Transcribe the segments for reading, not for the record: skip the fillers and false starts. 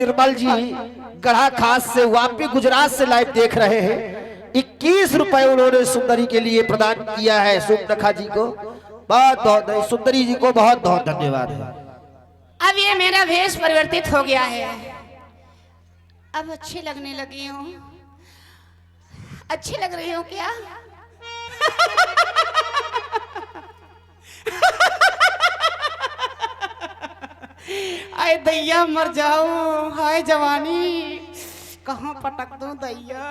निर्मल जी गढ़ा खास से वापी गुजरात से लाइव देख रहे हैं। 21 रुपए उन्होंने सुंदरी के लिए प्रदान किया है। सुनखा जी को बहुत बहुत, सुंदरी जी को बहुत बहुत धन्यवाद है। अब ये मेरा वेश परिवर्तित हो गया है, अब अच्छी लगने लगी हूँ। अच्छी लग रही हूँ क्या? आए दैया मर जाऊं, हाय जवानी कहाँ पटक दूं दैया।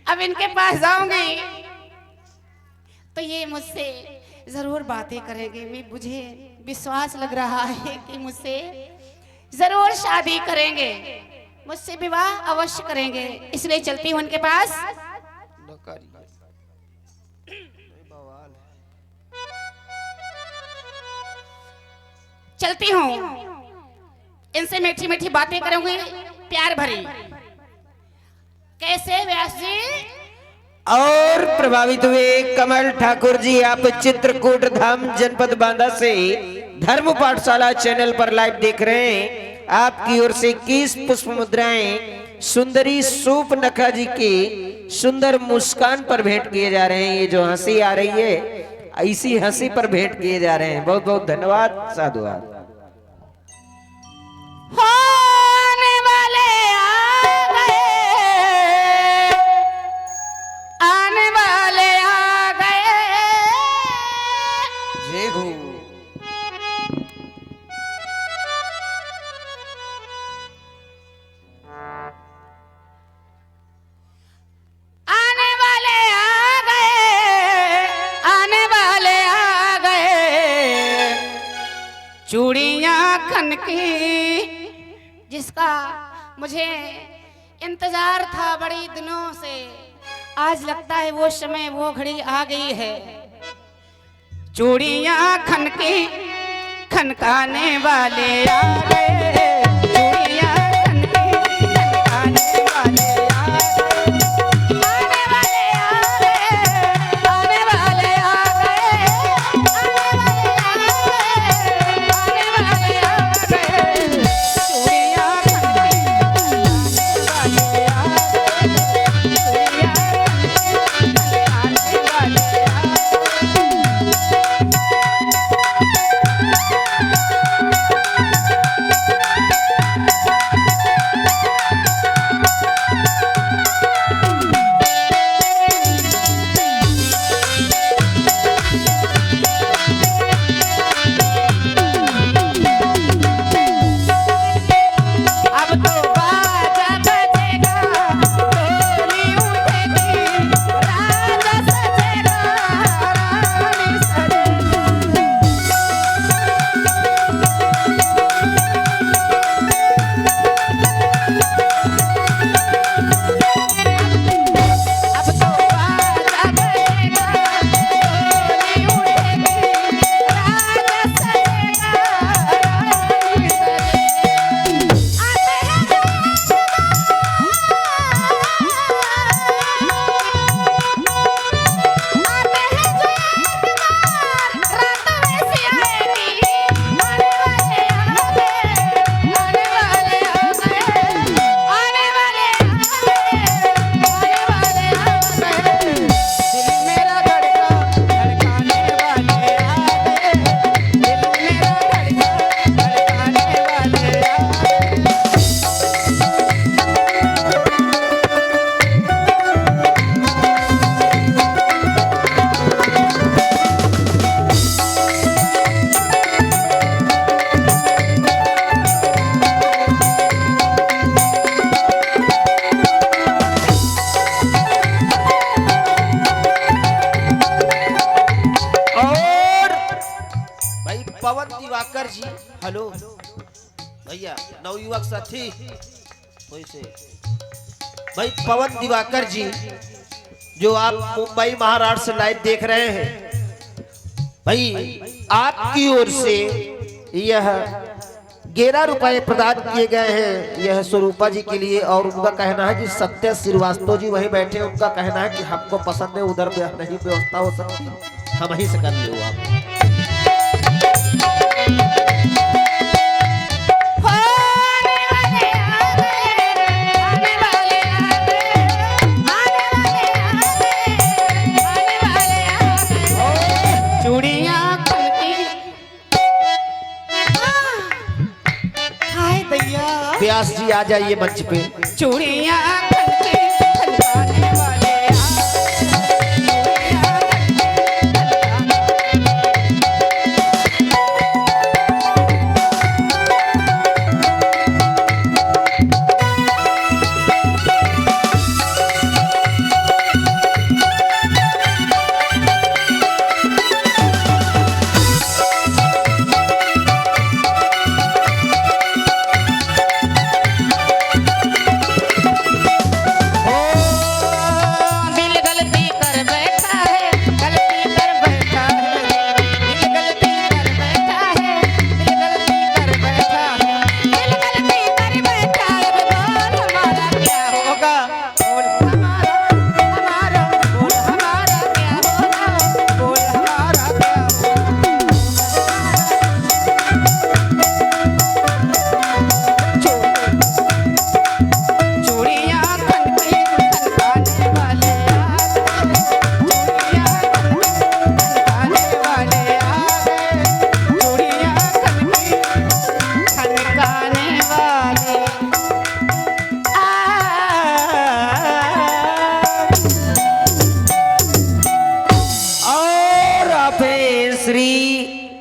अब इनके पास जाऊंगी तो ये मुझसे जरूर बातें करेंगे। मुझे विश्वास लग रहा है कि मुझसे जरूर शादी करेंगे, मुझसे विवाह अवश्य करेंगे। इसलिए चलती हूँ उनके पास। चलती हूँ, इनसे मीठी मीठी बातें करूंगी प्यार भरी। कैसे व्यास जी? और प्रभावित हुए कमल ठाकुर जी, आप चित्रकूट धाम जनपद बांदा से धर्म पाठशाला चैनल पर लाइव देख रहे हैं। आपकी ओर से 21 पुष्प मुद्राएं सुंदरी सूपनखा जी की सुंदर मुस्कान पर भेंट किए जा रहे हैं। ये जो हंसी आ रही है, इसी हंसी पर भेंट किए जा रहे हैं। बहुत बहुत धन्यवाद, साधुवाद। होने वाले आ गए, आने वाले आ गए। जय हो। आने वाले आ गए, आने वाले आ गए। चूड़ियां खनकी जिसका मुझे इंतजार था बड़ी दिनों से, आज लगता है वो समय वो घड़ी आ गई है। चूड़ियां खनकी खनकाने वाले आ गए, चूड़ियां खनकी खनकाने वाले आ गए। आने वाले आ गए, आने वाले आ गए, आने वाले आ गए। चूड़ियां पवन दिवाकर जी, हेलो भैया नवयुवक साथी वैसे भाई पवन दिवाकर जी जो आप मुंबई महाराष्ट्र से लाइव देख रहे हैं, भाई आपकी ओर से यह 11 रुपए प्रदान किए गए हैं यह स्वरूपा जी के लिए। और उनका कहना है कि सत्य श्रीवास्तव जी वहीं बैठे, उनका कहना है कि हमको पसंद है, उधर नहीं व्यवस्था हो सकती, हम ही से कर लो आप। व्यास जी आ जाइए मंच पे। चूड़ियां खनके खनकाने वाले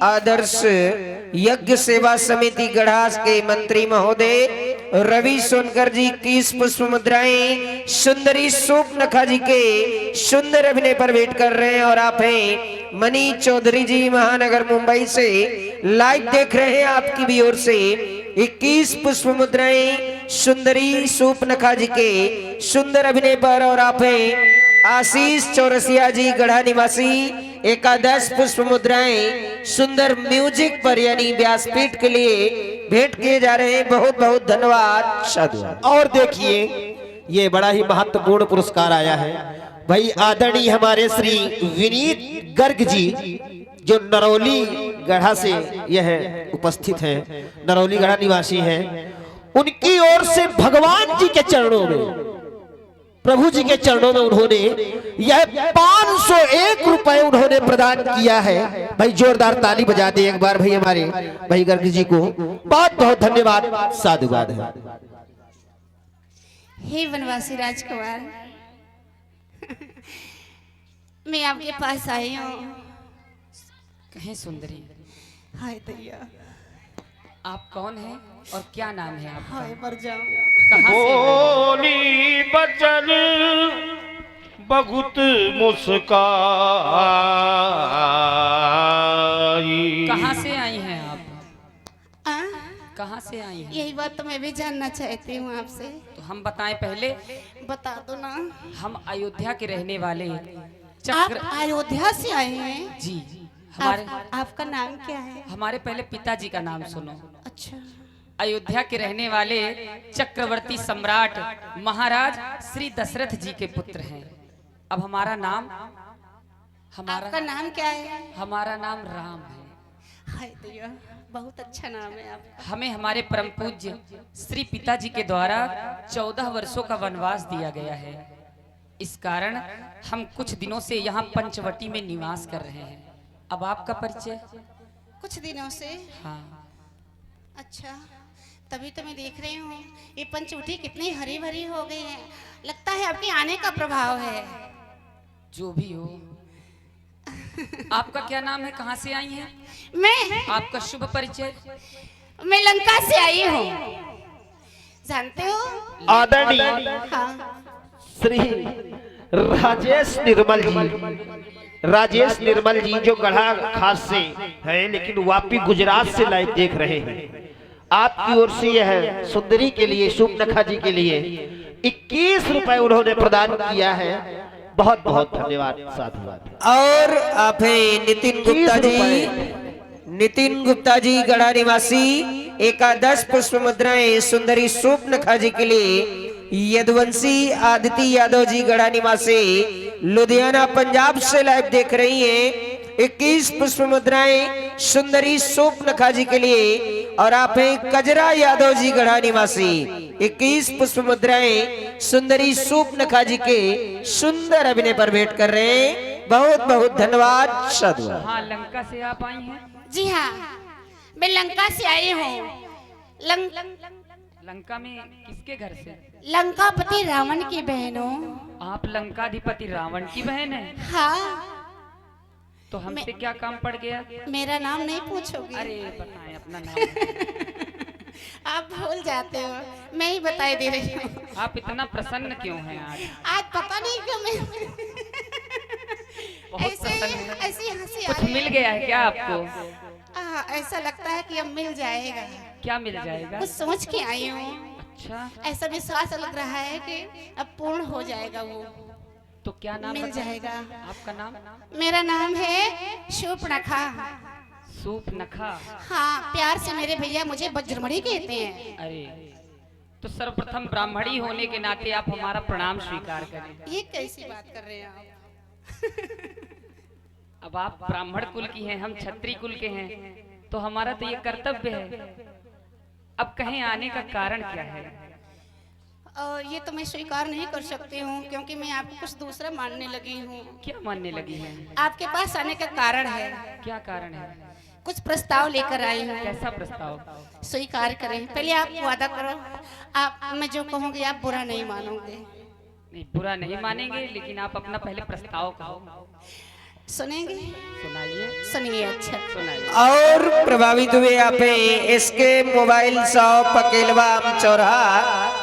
आदर्श यज्ञ सेवा समिति गढ़ास के मंत्री महोदय रवि सोनकर जी की पुष्प मुद्राएं सुंदरी सूपनखा जी के सुंदर अभिनय पर वेट कर रहे हैं। और आप हैं मनी चौधरी जी महानगर मुंबई से लाइव देख रहे हैं। आपकी भी ओर से 21 पुष्प मुद्राएं सुंदरी सूपनखा जी के सुंदर अभिनय पर। और आप हैं आशीष चौरसिया जी गढ़ा निवासी 11 पुष्प मुद्राएं सुंदर म्यूजिक पर यानी व्यासपीठ के लिए भेंट किए जा रहे हैं। बहुत बहुत धन्यवाद साधुवाद। और देखिए ये बड़ा ही महत्वपूर्ण पुरस्कार आया है भाई। आदरणीय हमारे श्री विनीत गर्ग जी जो नरौली गढ़ा से यह उपस्थित हैं, नरौली गढ़ा निवासी हैं, उनकी ओर से भगवान जी के चरणों में, प्रभु जी के चरणों में उन्होंने यह 501 रुपए उन्होंने प्रदान किया है। भाई जोरदार ताली बजा दे एक बार भाई हमारे भाई गर्ग जी को। बहुत बहुत धन्यवाद साधुवाद है। हे वनवासी राजकुमार, मैं आपके पास आई हूँ। कहें सुंदरी, हाय दैया, आप कौन हैं और क्या नाम है आपका? हाय मर जाऊं। कहाँ से हैं? बोली बचन बहुत मुस्काई। कहाँ से आई हैं आप? आ? कहाँ से आई हैं? यही बात तो मैं भी जानना चाहती हूँ आपसे। तो हम बताएं पहले। बता दो ना। हम अयोध्या के रहने वाले आप चक्र अयोध्या से आए हैं? जी। हमारे आपका नाम क्या है? हमारे पहले पिताजी का नाम सुनो। अच्छा। अयोध्या के रहने वाले चक्रवर्ती सम्राट महाराज श्री दशरथ जी के पुत्र हैं। अब हमारा नाम आपका नाम क्या है? हमारा नाम राम है। हाय दैया, बहुत अच्छा नाम है आपका। हमें हमारे परम पूज्य श्री पिताजी के द्वारा 14 वर्षों का वनवास दिया गया है। इस कारण हम कुछ दिनों से यहाँ पंचवटी में निवास कर रहे हैं। अब आपका परिचय? कुछ दिनों से? हाँ। अच्छा, तभी तो मैं देख रही हूँ ये पंचवटी कितनी हरी भरी हो गई है। लगता है आपके आने का प्रभाव है। जो भी हो। आपका क्या नाम है? कहाँ से आई हैं? मैं आपका शुभ परिचय? मैं लंका से आई हूँ, जानते हो? आदरणीय हाँ। श्री राजेश निर्मल जी जो गढ़ा खास से हैं लेकिन वापी गुजरात से लाइव देख रहे हैं। आपकी ओर से यह सुंदरी के लिए सूपनखा जी के लिए 21 रुपए उन्होंने प्रदान किया है। बहुत बहुत धन्यवाद साधुवाद। और आप हैं नितिन गुप्ता जी गढ़ा निवासी 11 पुष्प मुद्राएं सुंदरी सूपनखा जी के लिए। यदुवंशी आदिति यादव जी गढ़ा निवासी लुधियाना पंजाब से लाइव देख रही हैं। 21 पुष्प मुद्राएं सुंदरी सूपनखा जी के लिए। और आप हैं कजरा यादव जी गढ़ा निवासी 21 पुष्प मुद्राएं सुंदरी सूपनखा जी के सुंदर अभिनय पर भेंट कर रहे हैं। बहुत बहुत धन्यवाद साधुवाद। हाँ, लंका से आप आई हैं? जी हाँ, मैं लंका से आई हूँ। लंका में किसके घर से? लंकापति रावण की बहनों। आप लंकाधिपति रावण की बहन है? हाँ। तो हमसे क्या काम पड़ गया? मेरा नाम नहीं पूछोगे? अरे बताएं अपना नाम। आप भूल जाते हो, मैं ही बताई दे रही हूँ। आप इतना प्रसन्न क्यों हैं आज? आज पता नहीं क्यों मैं बहुत ऐसे प्रसन्न हैं। ऐसी हंसी आ कुछ रही मिल गया है क्या आपको? ऐसा लगता है कि अब मिल जाएगा। क्या मिल जाएगा? कुछ सोच के आई हूँ। अच्छा, ऐसा विश्वास लग रहा है कि अब पूर्ण हो जाएगा वो। तो क्या नाम मिल बताएं? जाएगा। आपका नाम? मेरा नाम है शूर्पणखा। सूपनखा। हाँ, प्यार से मेरे भैया मुझे वज्रमणि कहते हैं। अरे, तो सर्वप्रथम ब्राह्मणी होने के नाते आप हमारा प्रणाम स्वीकार करें। ये कैसी बात कर रहे हैं आप? अब आप ब्राह्मण कुल की हैं, हम क्षत्रिय कुल के हैं, तो हमारा तो ये कर्तव्य है। अब कहीं आने का कारण क्या है? ये तो मैं स्वीकार नहीं कर सकती हूँ, क्योंकि मैं आपको कुछ दूसरा मानने लगी हूँ। क्या मानने लगी हैं? आपके पास आने का कारण है। क्या कारण है? कुछ प्रस्ताव लेकर आई हूँ। कैसा प्रस्ताव? स्वीकार करें। पहले आप वादा करो, आप मैं जो कहूँगी आप बुरा नहीं मानोगे। नहीं, बुरा नहीं मानेंगे, लेकिन आप अपना पहले प्रस्ताव कहो। सुनेंगे? सुनाइए। सुनिए। अच्छा, सुनाइए। और प्रभावित हुए आप इसके मोबाइल शॉप अकेलवा चौराहा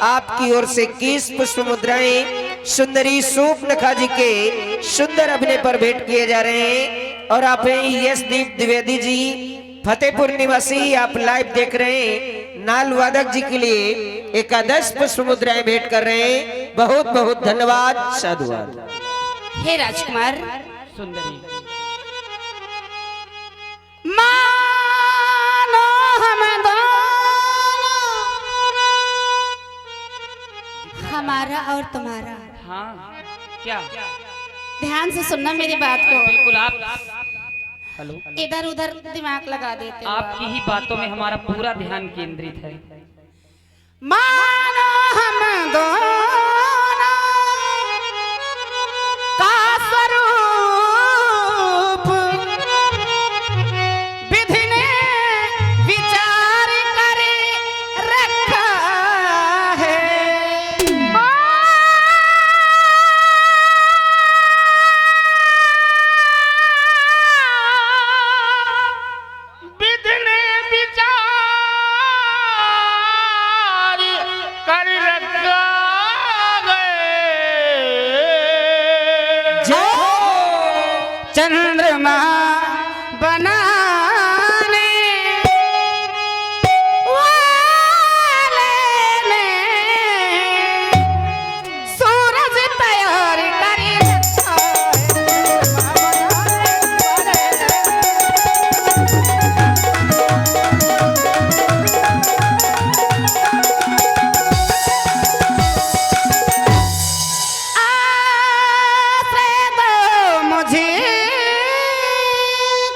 आपकी ओर से 21 पुष्प मुद्राएं सुंदरी सूपनखा जी के सुंदर अभिनय पर भेंट किए जा रहे हैं। और आप यशदीप द्विवेदी जी फतेहपुर निवासी आप लाइव देख रहे हैं। नाल वादक जी के लिए एकादश पुष्प मुद्राएं भेंट कर रहे हैं। बहुत बहुत धन्यवाद, साधुवाद। हे राजकुमार, सुंदरी, मानो हम दोनों, हमारा और तुम्हारा। हाँ, क्या? ध्यान से सुनना मेरी बात को। बिल्कुल। आप हेलो, इधर उधर दिमाग लगा देते हो आपकी ही बातों में हमारा पूरा ध्यान केंद्रित है। मानो हम दोनों का स्वरूप विधि ने विचार कर रखा है। विधि विचार कर रखा गए। जो चंद्रमा बनाने वाले ने सूरज तैयार कर रखा आश्रय दो मुझे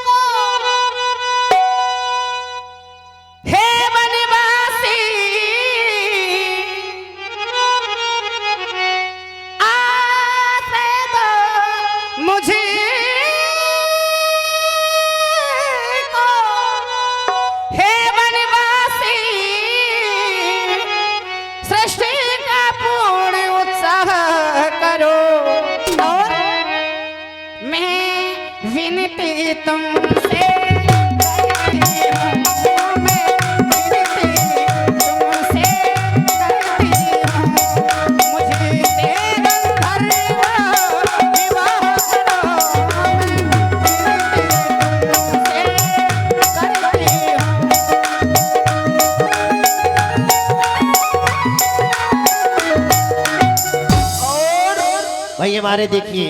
को, हे वनवासी, आश्रय दो मुझे को, हे वनवासी, सृष्टि का पूर्ण उत्साह करो। और मैं विनती तुमसे करती हूँ, मैं विनती तुमसे करती हूँ, मुझे तेरा धर्म विवाह करो। मैं विनती तुमसे करती हूँ। भाई हमारे देखिए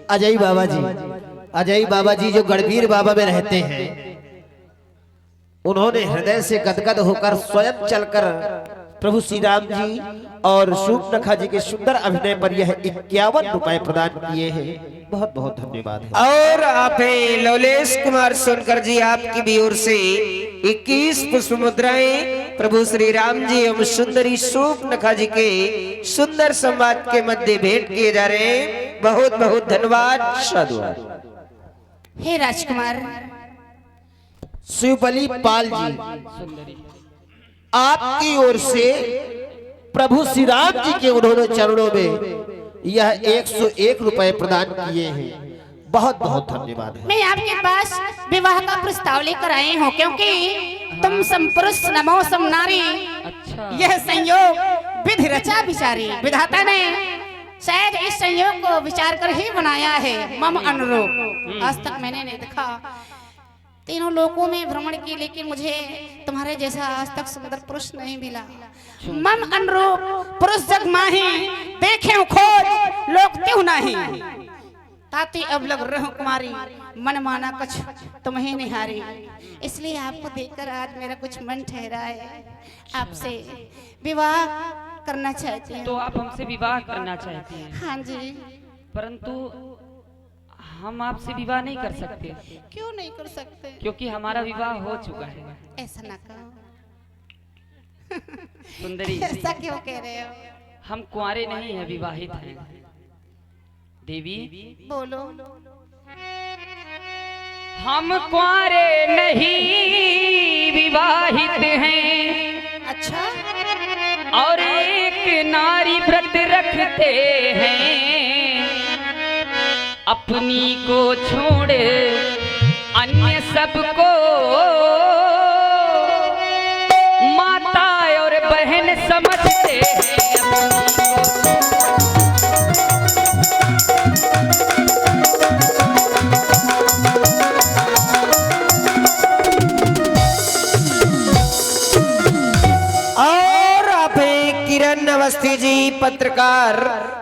अजय बाबा जी, अजय बाबा जी जो गढ़वीर बाबा में रहते हैं, उन्होंने हृदय से गदगद होकर स्वयं चलकर प्रभु श्री राम जी और सूपनखा जी के सुंदर अभिनय पर यह 51 रुपए प्रदान किए हैं। बहुत बहुत धन्यवाद है। और आप हैं लवलेश कुमार सोनकर जी, आपकी भी ओर से 21 पुष्प मुद्राएं प्रभु श्री राम जी एवं सुंदरी सूपनखा जी के सुंदर संवाद के मध्य भेंट किए जा रहे हैं। बहुत बहुत धन्यवाद, साधुवाद। हे राजकुमार, शिवबली पाल जी, सुंदरी, आपकी ओर से प्रभु श्री राम जी के उन्होंने चरणों में यह 101 रुपए प्रदान किए हैं। बहुत बहुत धन्यवाद है। मैं आपके पास विवाह का प्रस्ताव लेकर आई हूँ, क्योंकि तुम सम पुरुष नमो सम नारी। अच्छा, यह संयोग विधि रचा विचारी, विधाता ने शायद इस संयोग को विचार कर ही बनाया है मम अनुरूप। आज तक मैंने नहीं देखा तीनों लोकों में भ्रमण की, लेकिन मुझे तुम्हारे जैसा आज तक सुंदर पुरुष नहीं मिला। मम अनुरूप पुरुष जग माही, देखे खोज लोक त्यू नहीं। ताती अब लग रहो कुमारी, मन माना कुछ तुम्हें निहारी। इसलिए आपको देखकर आज मेरा कुछ मन ठहरा है, आपसे विवाह करना चाहती हूँ। तो आप हमसे विवाह करना चाहती हैं? हाँ जी। परंतु हम आपसे विवाह नहीं कर सकते। क्यों नहीं कर सकते? क्योंकि हमारा विवाह हो चुका है। ऐसा ना कहो। सुंदरी, ऐसा क्यों कह रहे हो? हम कुंवारे नहीं हैं, विवाहित हैं। देवी बोलो। हम कुंवारे नहीं, विवाहित हैं। अच्छा। और एक नारी व्रत रखते हैं, अपनी को छोड़ अन्य सबको माता और बहन समझते हैं। अवस्थी जी पत्रकार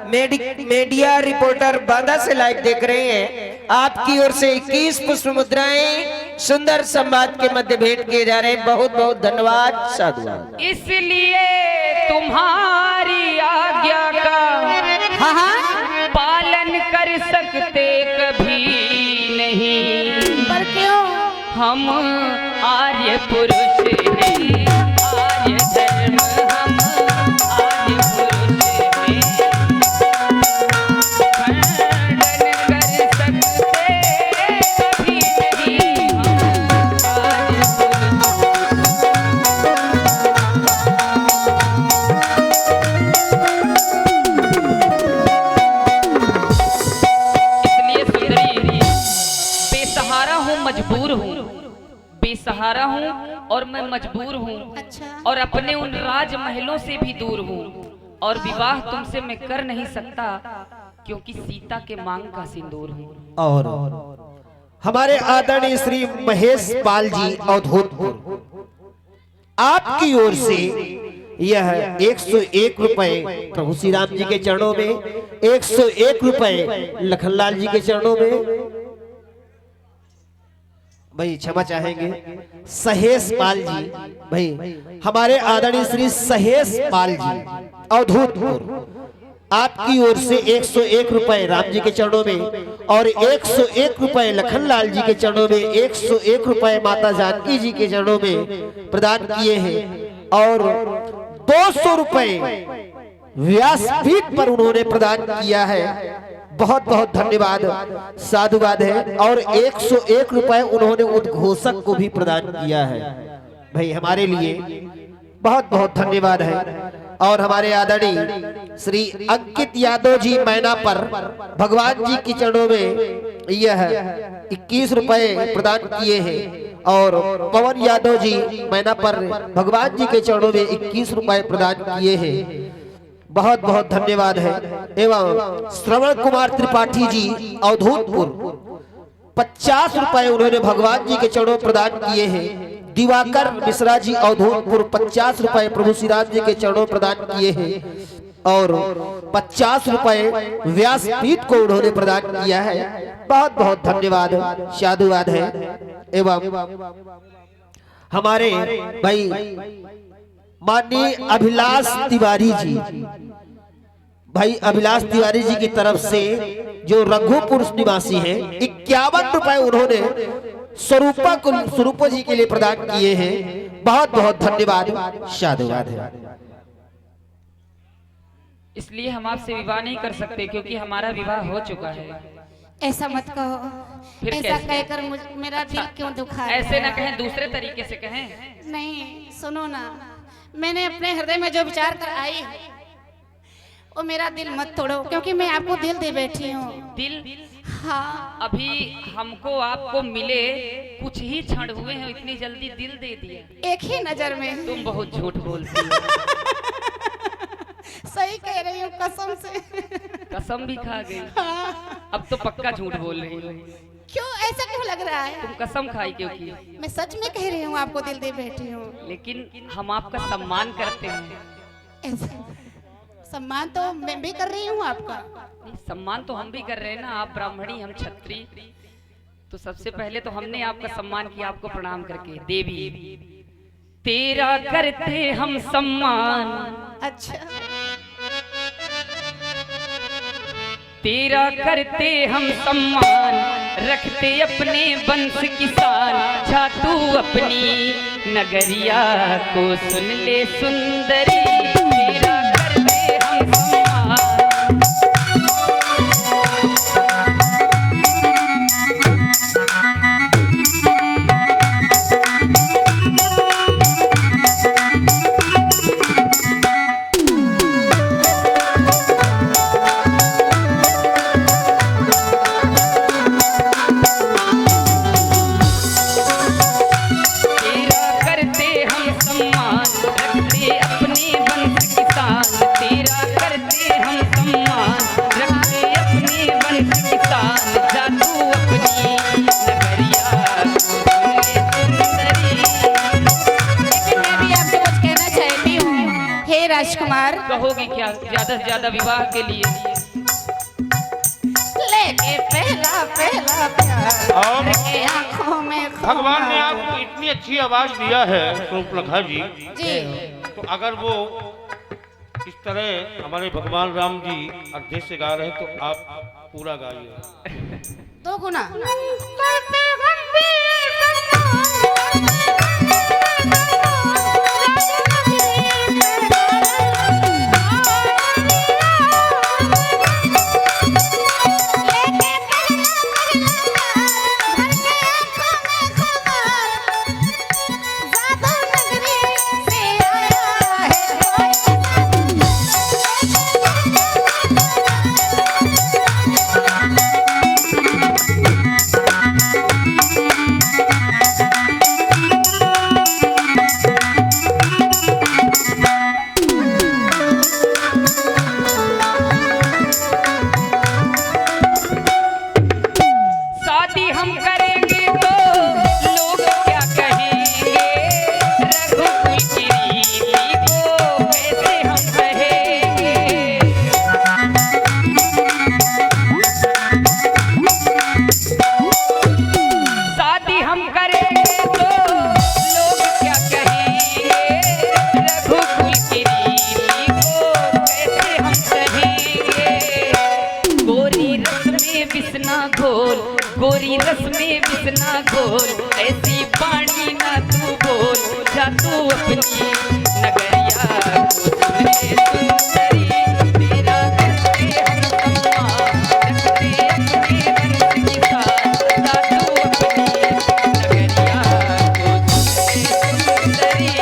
मीडिया रिपोर्टर बांदा से लाइव देख रहे हैं। आपकी ओर से 21 पुष्प मुद्राएं सुंदर संवाद के मध्य भेंट किए जा रहे हैं। बहुत बहुत धन्यवाद, साधुवाद। इसलिए तुम्हारी आज्ञा का पालन कर सकते कभी नहीं। पर क्यों? हम आर्य पुरुष हैं, आर्य धर्म हम आर्य पुरुष हैं, खंडन कर सकते कभी नहीं। हम आर्य इसलिए सुंदरी, बेसहारा हूँ, मजबूर हूँ, बेसहारा हूँ और मैं मजबूर हूँ। अच्छा। और अपने उन राजमहलों से भी दूर हूँ, और विवाह तुमसे मैं कर नहीं सकता, क्योंकि सीता के मांग का सिंदूर हूँ। और हमारे आदरणीय श्री महेश पाल जी अवधूतपुर, आपकी ओर से यह 101 रुपए प्रभु श्री राम जी के चरणों में, 101 रुपए लखनलाल जी के चरणों में। भाई क्षमा चाहेंगे, सहेश पाल जी, भाई हमारे आदरणीय श्री सहेश पाल जी अवधूतपुर, आपकी ओर से 101 रुपए राम जी के चरणों में और 101 रुपए लखनलाल जी के चरणों में, 101 रुपए माता जानकी जी के चरणों में प्रदान किए हैं। और 200 रुपए व्यासपीठ पर उन्होंने प्रदान किया है। बहुत बहुत धन्यवाद, साधुवाद है। और 101 रुपए उन्होंने उद्घोषक को भी प्रदान किया है। भाई हमारे लिए बहुत बहुत धन्यवाद है। और हमारे आदरणीय श्री अंकित यादव जी मैना पर भगवान जी के चरणों में यह 21 रुपए प्रदान किए हैं। और पवन यादव जी मैना पर भगवान जी के चरणों में 21 रुपए प्रदान किए हैं। बहुत बहुत धन्यवाद है। एवं श्रवण कुमार त्रिपाठी जी अवधूतपुर, 50 रुपए उन्होंने भगवान जी के चरणों प्रदान किए हैं। दिवाकर मिश्रा जी अवधूतपुर, 50 रुपए प्रभु श्री राम जी के चरणों प्रदान किए हैं। और 50 रुपए व्यासपीठ को उन्होंने प्रदान किया है। बहुत बहुत धन्यवाद, साधुवाद है। एवं हमारे भाई माननीय अभिलाष तिवारी जी, भाई अभिलाष तिवारी जी की तरफ से जो रघुपुर निवासी हैं, 51 रुपए उन्होंने स्वरूपा जी के लिए प्रदान किए हैं। बहुत बहुत धन्यवाद, साधुवाद है। इसलिए हम आपसे विवाह नहीं कर सकते, क्योंकि हमारा विवाह हो चुका है। ऐसा मत कहो, फिर ऐसा कैसे? कहकर मेरा दिल क्यों दुखा है? ऐसे ना कहें, दूसरे तरीके से कहें। नहीं, सुनो ना, मैंने अपने हृदय में जो विचार कर आई हूँ, वो मेरा दिल मत तोड़ो, क्योंकि मैं आपको दिल दे बैठी हूँ। दिल? हाँ। अभी हमको आपको मिले कुछ ही क्षण हुए हैं, इतनी जल्दी दिल दे दिया? एक ही नजर में। तुम बहुत झूठ बोलती हो। सही कह रही हूँ, कसम से। कसम भी खा गई। अब तो पक्का झूठ बोल रही हो। क्यों, ऐसा क्यों लग रहा है? तुम कसम खाई क्योंकि? मैं सच में कह रही हूँ, आपको दिल दे बैठी हूँ। लेकिन हम आपका सम्मान करते हैं। ऐसा सम्मान तो मैं भी कर रही हूँ आपका। नहीं, सम्मान तो हम भी कर रहे हैं ना। आप ब्राह्मणी, हम क्षत्रिय, तो सबसे पहले तो हमने आपका सम्मान किया, आपको प्रणाम करके। देवी तेरा करते हम सम्मान, अच्छा। तेरा करते हम सम्मान, रखते अपने वंश की शान। जा तू अपनी नगरिया को सुन ले सुंदरी, तेरा करते हम सम्मान। राजकुमार, कहोगे क्या ज्यादा से ज्यादा विवाह के लिए? लेके पहला पहला प्यार और के आंखों में भगवान ने आपको इतनी अच्छी आवाज दिया है सूर्पनखा जी, जी, तो अगर वो इस तरह हमारे भगवान राम जी अर्धे से गा रहे हैं तो आप पूरा गाइए। दो गुना। गोरी रस में बिसना घोल, ऐसी बाणी ना तू बोल। जा तू अपनी नगरिया को सुन ले सुंदरी, तेरा करते हम सम्मान, रखते अपने वंश की शान। जा तू अपनी नगरिया को सुन ले सुंदरी।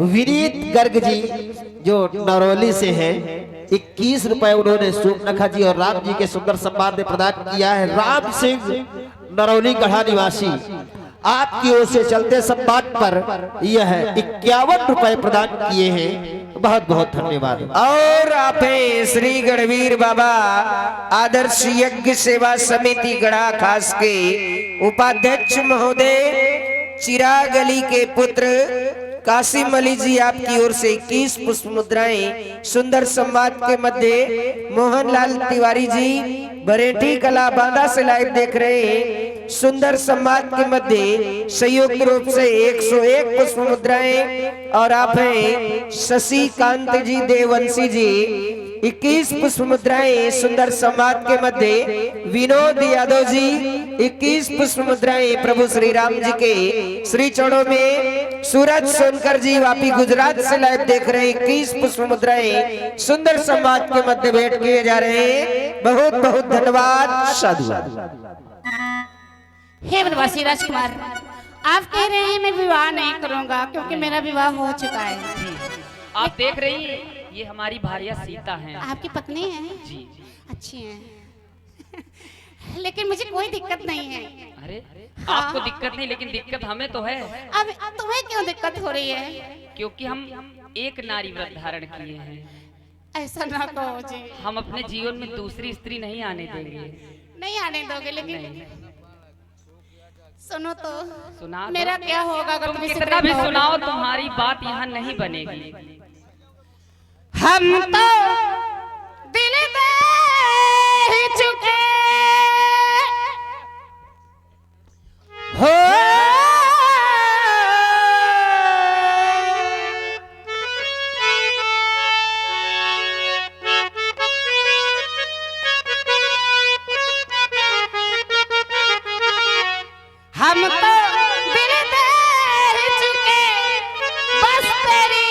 विनीत गर्ग जी जो नरौली से हैं, 21 रुपए उन्होंने सूर्पनखा जी और राम जी के सुंदर सम्मान में प्रदान किया है। राम सिंह नरौली गढ़ा निवासी आपकी ओर से चलते सम्मान पर यह 51 रुपए प्रदान किए हैं। बहुत बहुत धन्यवाद। और आप श्री गढ़वीर बाबा आदर्श यज्ञ सेवा समिति गढ़ा खास के उपाध्यक्ष महोदय चिराग अली के पुत्र कासिम अली जी आपकी ओर से 21 पुष्प मुद्राएं सुंदर संवाद के मध्य मोहनलाल तिवारी जी बरेठी कला बांदा से लाइव देख रहे हैं। सुंदर संवाद के मध्य संयुक्त रूप से 101 पुष्प मुद्राएं और आप हैं शशि कांत जी देवंशी जी 21 पुष्प मुद्राएं सुंदर संवाद के मध्य विनोद यादव जी 21 पुष्प मुद्राएं प्रभु श्री राम जी के श्री चरणों में। सूरज सोनकर जी वापी गुजरात से लाइव देख रहे हैं 21 पुष्प मुद्राएं सुंदर संवाद के मध्य भेंट किए जा रहे हैं। बहुत बहुत धन्यवाद साधुवाद। हे वनवासी राजकुमार, आप कह रहे हैं मैं विवाह नहीं करूंगा क्योंकि मेरा विवाह हो चुका है। आप देख रही हैं, ये हमारी भार्या सीता हैं। आपकी पत्नी है? जी। अच्छी है। लेकिन मुझे कोई दिक्कत नहीं है। अरे हाँ। आपको दिक्कत नहीं, लेकिन दिक्कत हमें तो है। अब तुम्हें क्यों दिक्कत हो रही है? क्योंकि हम एक नारी व्रत धारण किए हैं। ऐसा ना कहो जी। हम अपने जीवन में दूसरी स्त्री नहीं आने देंगे। नहीं आने दोगे? लेकिन नहीं। सुनो तो, सुना दो। मेरा क्या होगा अगर तुम तुम इसे कितना भी कहोगे? सुनाओ, तुम्हारी बात यहाँ नहीं बनेगी। हम तो दिल दे चुके हो, हम तो दिल दे चुके बस तेरी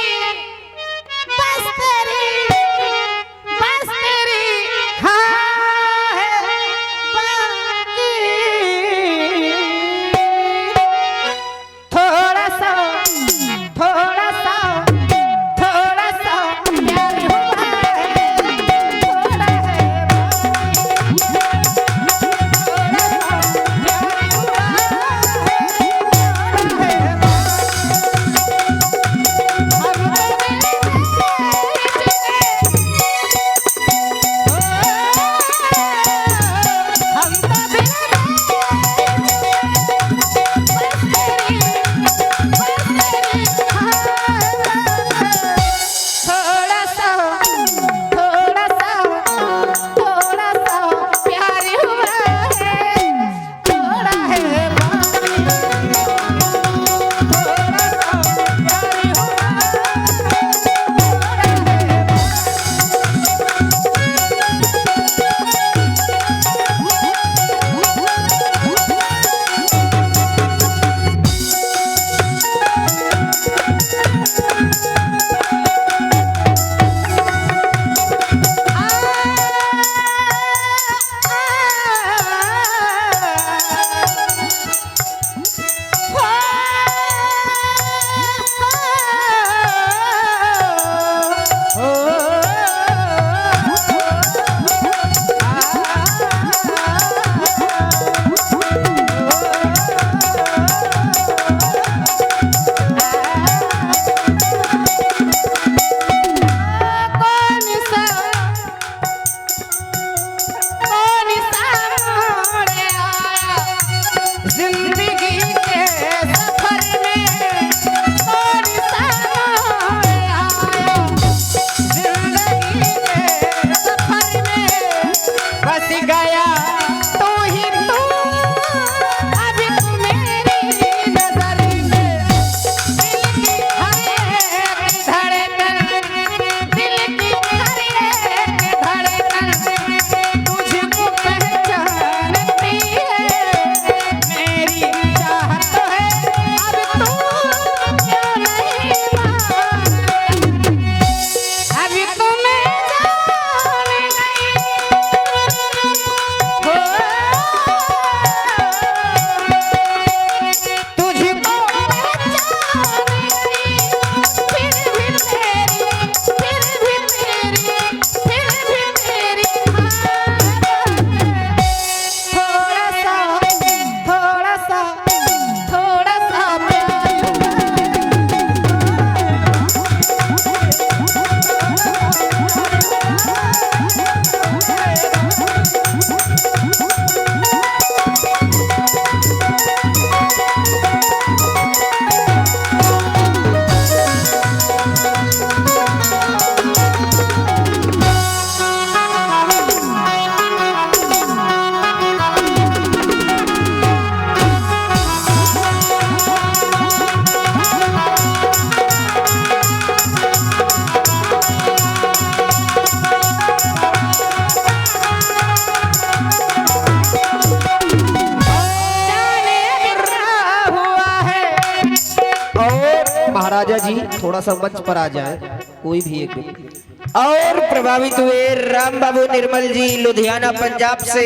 महाराजा जी थोड़ा सा मंच पर आ जाए, कोई भी एक व्यक्ति। और प्रभावित हुए राम बाबू निर्मल जी लुधियाना पंजाब से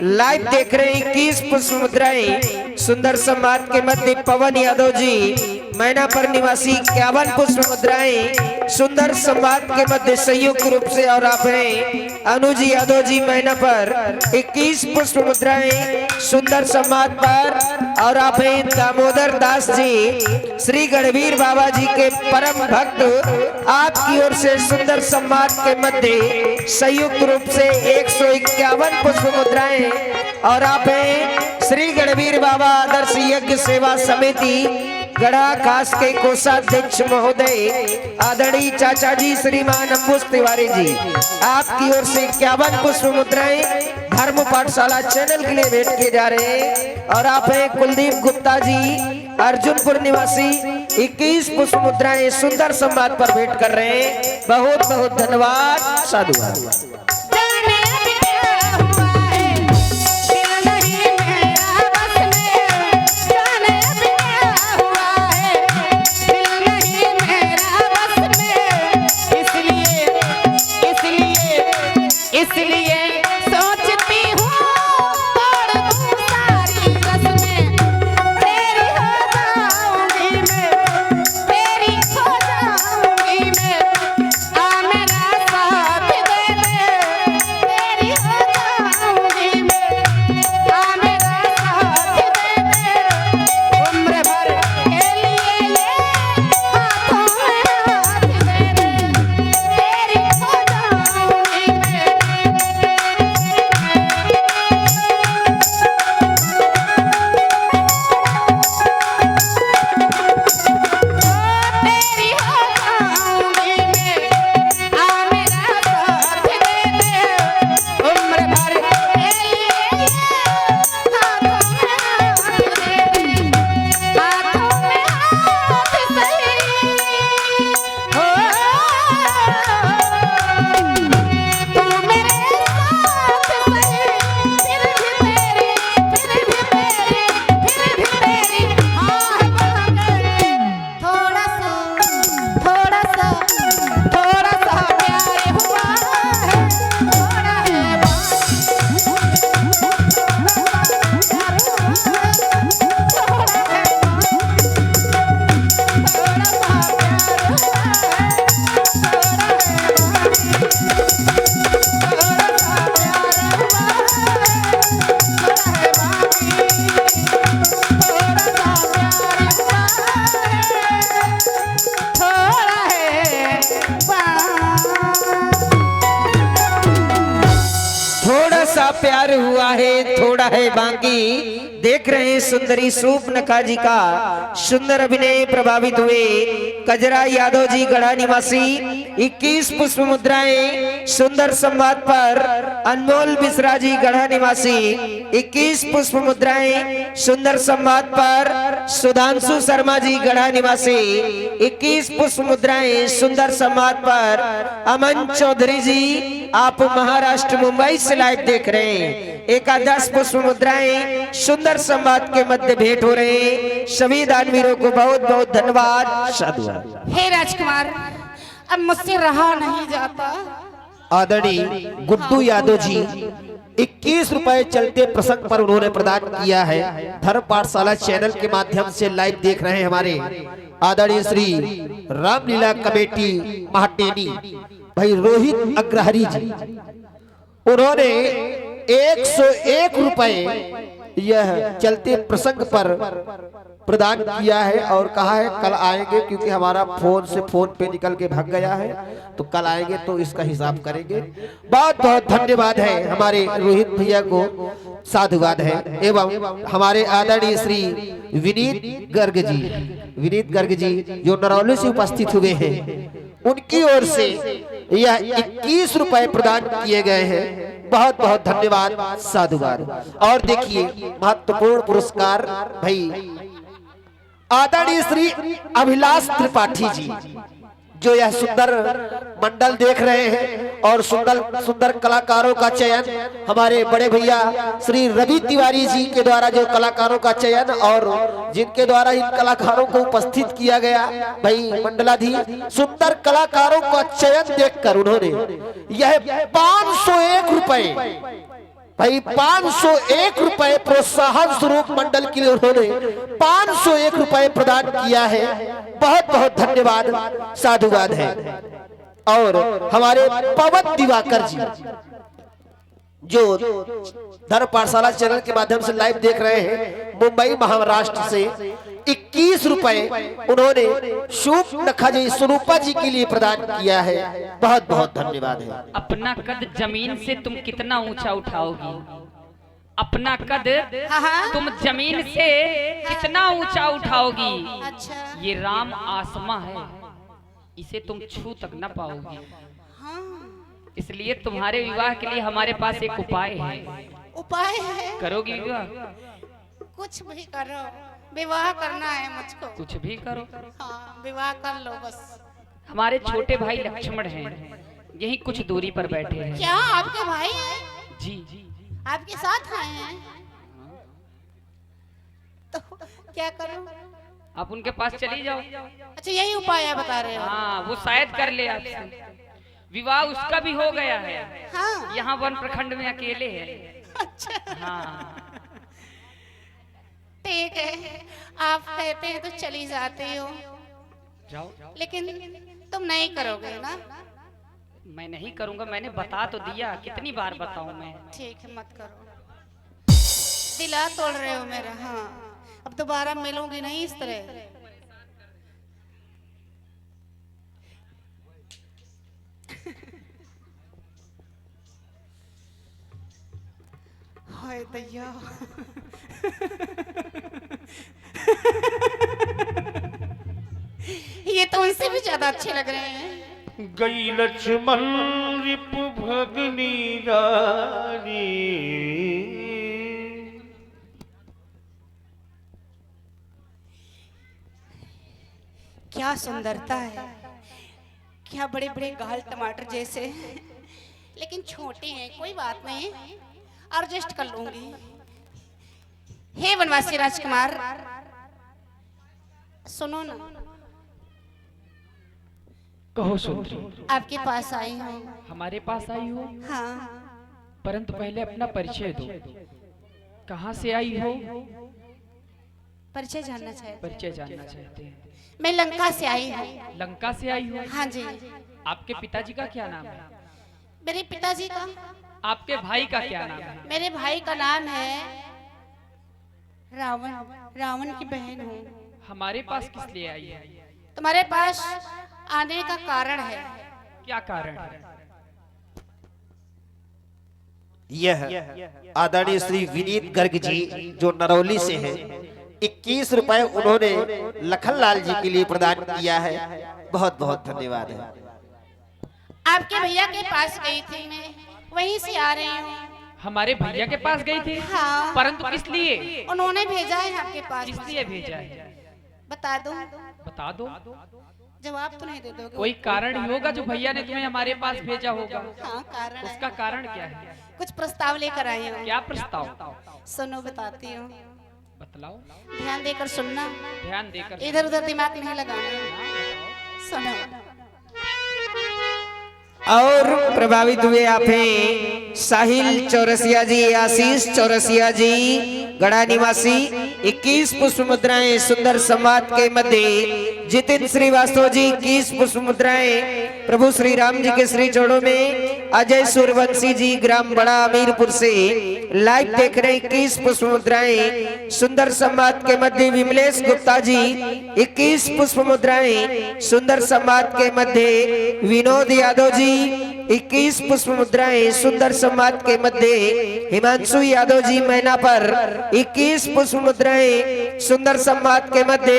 लाइव देख रहे हैं 21 पुष्प मुद्राएं सुंदर संवाद के मध्य पवन यादव जी मैनापर निवासी 51 पुष्प मुद्राएं सुंदर संवाद के मध्य संयुक्त रूप से, और आप हैं अनुज यादव जी मैनापर 21 पुष्प मुद्राएं सुंदर संवाद पर, और आप हैं दामोदर दास जी श्री गणवीर बाबा जी के परम भक्त आपकी ओर से सुंदर संवाद के मध्य संयुक्त रूप से 151 पुष्प मुद्राएं, और आप हैं श्री गणवीर बाबा आदर्श यज्ञ सेवा समिति गढ़ा खास के कोषाध्यक्ष महोदय आदरणीय चाचा जी श्रीमान अंबुज तिवारी जी आपकी ओर से 51 पुष्प मुद्राएं धर्म पाठशाला चैनल के लिए भेंट किए जा रहे हैं, और आप हैं कुलदीप गुप्ता जी अर्जुनपुर निवासी 21 पुष्प मुद्राएं सुंदर संवाद पर भेंट कर रहे हैं। बहुत बहुत धन्यवाद, साधुवाद। इसलिए सोचती हूँ तोड़ दूँ सारी रस्में, तेरी हो जाऊंगी मैं, तेरी हो जाऊंगी मैं, आ मेरा साथ दे दे, तेरी हो जाऊंगी मैं, आ मेरा साथ दे दे, उम्र भर के लिए ये हाथों में हाथ दे दे, तेरी हो जाऊंगी मैं। तेरी हो जाऊंगी मैं, आ मेरा साथ दे दे, उम्र भर के लिए हाथों में हाथ दे दे, हाथों में हाथ सही हो, तू मेरे साथ सही, फिर भी तेरी, फिर भी तेरी, फिर भी तेरी हाँ है बहाकर, थोड़ा सा थोड़ा सा थोड़ा सा प्यार हुआ है, थोड़ा है थोड़ा सा प्यार हुआ है, थोड़ा है बाकी। देख रहे हैं सुंदरी सूप नखा जी का सुंदर अभिनय। प्रभावित हुए कजरा यादव जी गढ़ा निवासी 21 पुष्प मुद्राएं सुंदर संवाद पर, अनमोल मिश्रा जी गढ़ा निवासी 21 पुष्प मुद्राएं सुंदर संवाद पर, सुधांशु शर्मा जी गढ़ा निवासी 21 पुष्प मुद्राएं सुंदर संवाद पर, अमन चौधरी जी आप महाराष्ट्र मुंबई से लाइव देख रहे हैं 11 पुष्प मुद्राएं सुंदर संवाद के मध्य भेंट हो रहे हैं। सभी दानवीरों को बहुत बहुत धन्यवाद, साधुवाद। हे राजकुमार, अब मुझसे रहा नहीं जाता। आदरणीय गुड्डू यादव जी 21 रुपए चलते प्रसंग पर उन्होंने प्रदान किया है। धर्म पाठशाला चैनल के माध्यम से लाइव देख रहे हैं हमारे आदरणीय श्री रामलीला कमेटी महाटेनी भाई रोहित अग्रहरी जी, उन्होंने 101 रुपए यह चलते प्रसंग पर प्रदान किया है और कहा है कल आएंगे, क्योंकि हमारा फोन से फोन पे निकल के भाग गया है, तो कल आएंगे तो इसका हिसाब करेंगे। बहुत बहुत धन्यवाद है हमारे रोहित भैया को, साधुवाद है। एवं हमारे आदरणीय श्री विनीत गर्ग जी जो नरौली से उपस्थित हुए हैं, उनकी ओर से यह 21 रुपए प्रदान किए गए हैं। बहुत बहुत धन्यवाद, साधुवाद। और देखिए महत्वपूर्ण पुरस्कार भाई आदरणीय श्री अभिलाष त्रिपाठी जी जो यह सुंदर मंडल देख रहे हैं और सुंदर सुंदर कलाकारों का चयन हमारे बड़े भैया श्री रवि तिवारी जी के द्वारा जो कलाकारों का चयन और जिनके द्वारा इन कलाकारों को उपस्थित किया गया, भाई मंडलाधीश सुंदर कलाकारों का चयन देखकर उन्होंने यह 501 रुपए, भाई 501 रुपए प्रोत्साहन स्वरूप मंडल के लिए उन्होंने 501 रुपए प्रदान किया है। बहुत बहुत धन्यवाद, साधुवाद है। और हमारे पवन दिवाकर जी जो धर्म पाठशाला चैनल के माध्यम से लाइव देख रहे हैं, मुंबई महाराष्ट्र से 21 रुपए उन्होंने शुभ नखा जी स्वरूपा जी के लिए प्रदान किया है। बहुत बहुत धन्यवाद है। अपना कद जमीन से तुम कितना ऊंचा उठाओगी? अपना कद हाँ। तुम जमीन से कितना ऊंचा उठाओगी? अच्छा। ये राम आसमां है, इसे तुम छू तक न पाओगी। हाँ। इसलिए तुम्हारे विवाह के लिए हमारे पास एक उपाय है। उपाय है? करोगी विवाह? कुछ भी करो, विवाह करना है मुझको। कुछ भी करो। हाँ, विवाह कर लो बस। हमारे छोटे भाई लक्ष्मण हैं, यही कुछ दूरी पर बैठे हैं। क्या आपके भाई हैं? जी आपके साथ आए हैं? तो क्या करूं? आप उनके पास चली जाओ। अच्छा, यही उपाय है बता रहे हो? हाँ, वो शायद कर ले आपसे। विवाह उसका भी हो गया है। हाँ। यहाँ वन प्रखंड में अकेले है। अच्छा। हाँ। ठीक है, आप कहते हैं तो चली जाती हो, जाओ। लेकिन तुम नहीं करोगे ना? मैं नहीं करूंगा, मैंने बता तो दिया, कितनी बार बताऊं मैं? ठीक है, मत करो। दिला तोड़ रहे हो मेरा। हाँ, अब दोबारा मिलूंगी नहीं इस तरह। हाय दैया। ये तो उनसे भी ज्यादा अच्छे लग रहे हैं। गई लक्ष्मण रिप भगनी रानी, क्या सुंदरता है, क्या बड़े बड़े गाल टमाटर जैसे, लेकिन छोटे हैं। कोई बात नहीं, एडजस्ट कर लूंगी। हे वनवासी राजकुमार, सुनो ना। कहो सुंदरी। आपके पास आई हूँ। हमारे पास आई हो? हाँ। परंतु पहले अपना परिचय दो। कहाँ से आई हो? परिचय जानना चाहते? परिचय जानना चाहते हैं। मैं लंका से आई हूँ। लंका से आई हो? हाँ जी। आपके पिताजी का क्या नाम है? मेरे पिताजी का? आपके भाई का क्या नाम है? मेरे भाई का नाम है रावण। रावण की बहन हूँ। हमारे पास किस लिए आई है? तुम्हारे पास आने का कारण है। क्या कारण है? यह आदरणीय श्री विनीत गर्ग जी जो नरौली से हैं, 21 रुपए उन्होंने लखनलाल जी के लिए प्रदान किया है। बहुत बहुत धन्यवाद है। आपके भैया के पास गई थी मैं, वहीं से आ रही हूँ। हमारे भैया के पास गई थी? हाँ। परंतु किस लिए? उन्होंने भेजा है आपके पास। किस लिए भेजा है? बता दो। बता दो। जवाब तो नहीं दे दोगे? कोई कारण ही होगा जो भैया ने तुम्हें हमारे पास भेजा होगा। हाँ, कारण है। उसका कारण क्या है? कुछ प्रस्ताव लेकर आई हूँ। क्या प्रस्ताव? सुनो, बताती हूँ। बतलाओ। ध्यान देकर सुनना, ध्यान देकर। इधर उधर दिमाग नहीं लगाना। सुनो। और प्रभावित हुए आप हैं साहिल चौरसिया जी, आशीष चौरसिया जी, गढ़ा निवासी। 21 पुष्प मुद्राएं सुंदर संवाद के मध्य जितिन श्रीवास्तव जी 21 पुष्प मुद्राएं प्रभु श्री राम जी के श्री चरणों में। अजय सूर्यवंशी जी ग्राम बड़ा अमीरपुर से लाइव देख रहे हैं। 21 पुष्प मुद्राएं सुंदर संवाद के मध्य विमलेश गुप्ता जी 21 पुष्प मुद्राएं सुंदर संवाद के मध्य विनोद यादव जी 21 पुष्प मुद्राएं सुंदर संवाद के मध्य हिमांशु यादव जी मैना पर 21 पुष्प मुद्राएं सुंदर संवाद के मध्य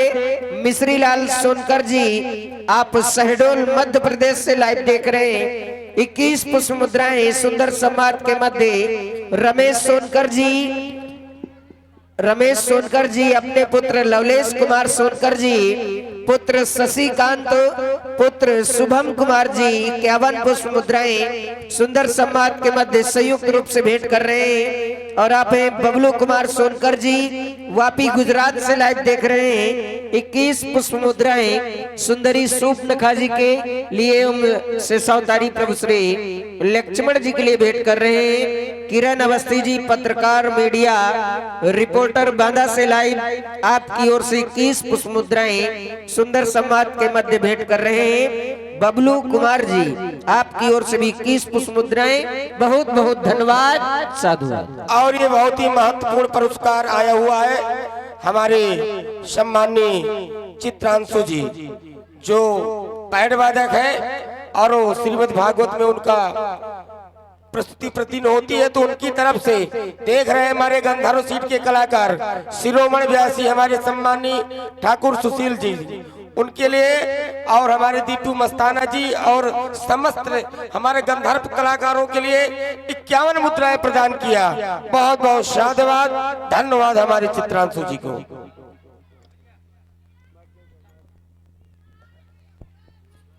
मिश्री लाल सोनकर जी आप शहडोल मध्य प्रदेश से लाइव देख रहे हैं। 21 पुष्प मुद्राएं सुंदर संवाद के मध्य रमेश सोनकर जी अपने पुत्र लवलेश कुमार सोनकर जी पुत्र शशिकांत, पुत्र शुभम कुमार जी 51 पुष्प मुद्राएं सुंदर सम्मान के मध्य संयुक्त रूप से भेंट कर रहे हैं। और आप हैं बबलू कुमार सोनकर जी, वापी गुजरात से लाइव देख रहे हैं। 21 पुष्प मुद्राएं सुंदरी सूप नखा जी के लिए से सौतारी प्रभु श्री लक्ष्मण जी के लिए भेंट कर रहे हैं। किरण अवस्थी जी पत्रकार मीडिया रिपोर्टर बांदा से लाइव आपकी ओर से 21 पुष्प मुद्राएं सुंदर सम्मान के मध्य भेंट कर रहे हैं। बबलू कुमार जी आपकी ओर से भी 21 पुष्प मुद्राएं, बहुत बहुत धन्यवाद साधु। और ये बहुत ही महत्वपूर्ण पुरस्कार आया हुआ है हमारे सम्माननीय चित्रांशु जी, जो पैड वादक है और श्रीमद् भागवत में उनका प्रस्तुति प्रतिदिन होती है, तो उनकी तरफ से देख रहे हैं हमारे गंधर्व सीट के कलाकार शिरोमणि व्यासी हमारे सम्माननीय ठाकुर सुशील जी, उनके लिए और हमारे दीपू मस्ताना जी और समस्त हमारे गंधर्व कलाकारों के लिए 51 मुद्राएं प्रदान किया। बहुत बहुत साधुवाद, धन्यवाद हमारे चित्रांशु जी को।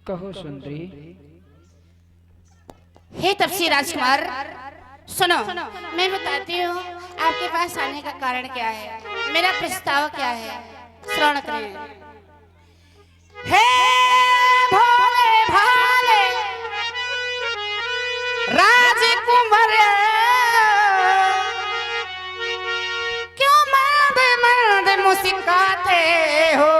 कहो सुंदरी। हे तपसी राजकुमार, सुनो, मैं बताती हूँ आपके पास आने का कारण क्या है, मेरा प्रस्ताव क्या है, श्रवण करें। हे भोले भाले राजकुमार, क्यों मर्द मर्द मुस्कुराते हो,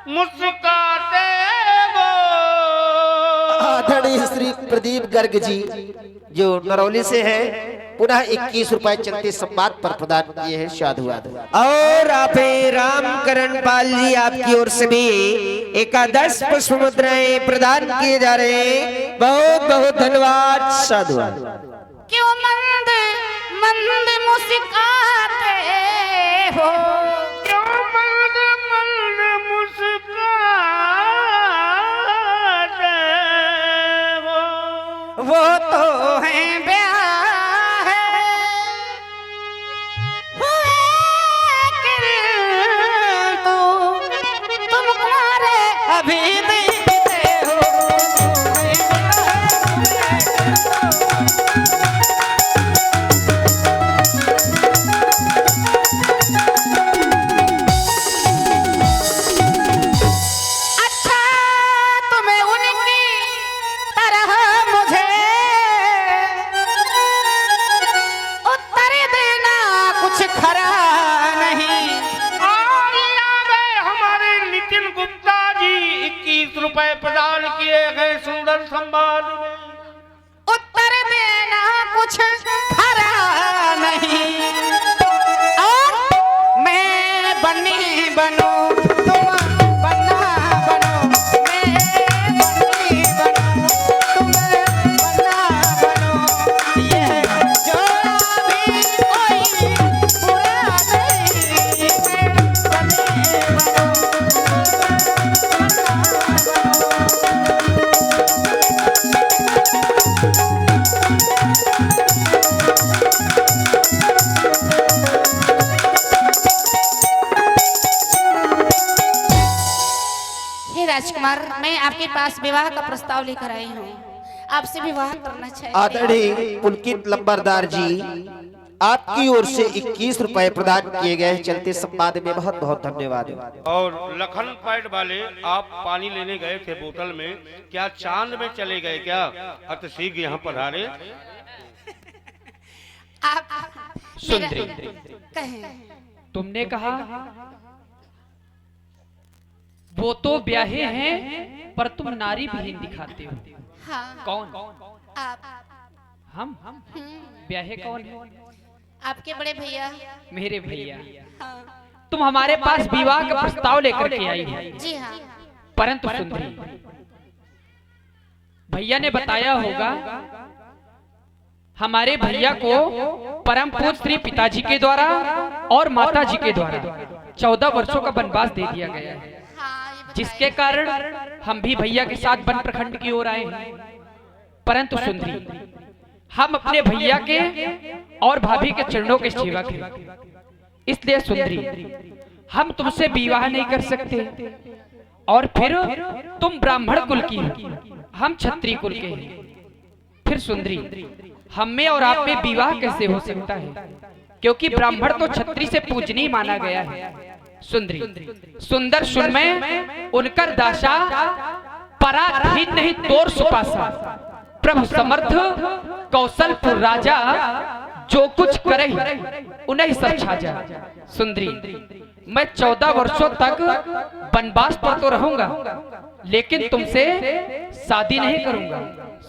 मुस्कुराते वो। आदरणीय श्री प्रदीप गर्ग जी जो नरौली से हैं, पुनः 21 रुपए चलते संवाद पर प्रदान किए हैं। साधुवाद। और आप हैं रामकरण पाल जी, आपकी ओर से भी 11 पुष्प मुद्राएं प्रदान किए जा रहे हैं। बहुत बहुत धन्यवाद साधुवाद। क्यों मंद मंद मुस्कुराते हो, क्यों मंद मंद मुस्कुराते हो। वो तो है ब्याह हुए किंतु तुम कुंवारे अभी दिखते हो। अच्छा तुम्हें उनकी तरह मुझे उत्तर देना कुछ खरा नहीं। और आ गए हमारे नितिन गुप्ता जी, 21 रुपए प्रदान किए गए सुंदर संवाद में। उत्तर देना कुछ खरा नहीं, और मैं बनी बनूं तुम बना बनो, मैं बनी बनूं तुम बना बनो, ये जोड़ा भी कोई बुरा नहीं, मैं बनी हे राजकुमार, मैं आपके पास विवाह का प्रस्ताव लेकर आई हूँ, आपसे विवाह करना चाहिए। आदरणीय पुलकित लंबरदार जी आपकी ओर से 21 रुपए प्रदान किए गए हैं। चलते संवाद में बहुत बहुत धन्यवाद। और लखन पैड वाले, आप पानी लेने गए थे बोतल में, क्या चांद में चले गए क्या? अति शीघ्र यहाँ पधारे। आप सुंदरी, कहें। तुमने कहा वो तो ब्याहे हैं पर तुम नारी विहीन दिखाते हो। हाँ, कौन? आप हम ब्याहे कौन है? आपके बड़े भैया। मेरे भैया। हाँ, तुम हमारे पास विवाह का प्रस्ताव लेकर के आई हो, जी हाँ। परंतु सुंदरी, भैया ने बताया होगा हमारे भैया को परम पूज्य श्री पिताजी के द्वारा और माता जी के द्वारा 14 वर्षों का वनवास दे दिया गया है, हाँ, ये बताइए। जिसके कारण हम भी भैया के साथ वन प्रखंड की ओर आए हैं। परंतु सुंदरी, हम अपने भैया के और भाभी के चरणों के सेवक हैं, इसलिए सुंदरी हम तुमसे विवाह नहीं कर सकते। और फिर तुम ब्राह्मण कुल की हो, हम क्षत्रिय कुल के हैं। फिर सुंदरी हम में और आप में विवाह कैसे हो सकता है, क्योंकि ब्राह्मण तो क्षत्रिय से पूजनीय माना गया है। सुंदरी सुंदर सुनमय उनकर दासा पराधीन नहीं तोर सुपासा, प्रभु समर्थ कौशलपुर राजा जो कुछ करे उन्हें सब छाजा। सुंदरी मैं 14 वर्षों तक वनवास पर तो रहूंगा, लेकिन तुमसे शादी नहीं करूंगा।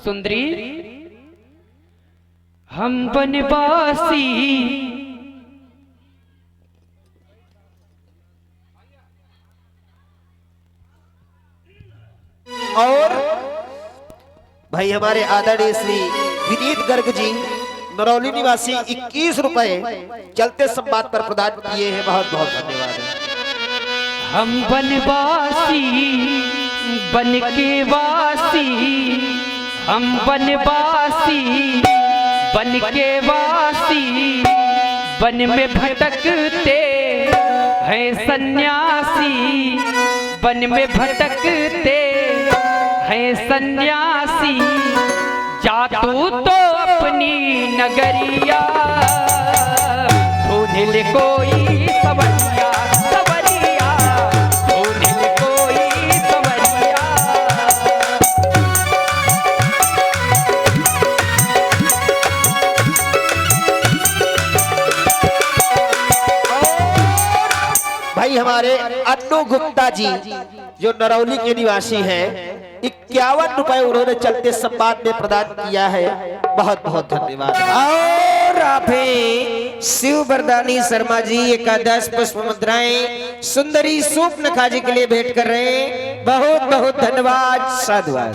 सुंदरी हम वनवासी और भाई हमारे आदरणीय श्री विनीत गर्ग जी नरौली निवासी 21 रुपए चलते संवाद पर प्रदान किए हैं। बहुत बहुत धन्यवाद है। हम वनवासी बन के वासी, हम वनवासी बन के वासी, वन में भटकते हैं सन्यासी, वन में भटकते हैं सन्यासी, जा तू तो अपनी नगरिया, ढूंढ ले कोई सवरिया, सवरिया ढूंढ ले कोई सवरिया। भाई हमारे अन्नू गुप्ता जी जो नरौली के निवासी हैं, 51 रुपए उन्होंने चलते संवाद में प्रदान किया है। बहुत बहुत धन्यवाद। और आप हैं शिव वरदानी शर्मा जी, एकादश पुष्प मुद्राएं सुंदरी सूप नखा जी के लिए भेंट कर रहे हैं। बहुत बहुत धन्यवाद, साधुवाद।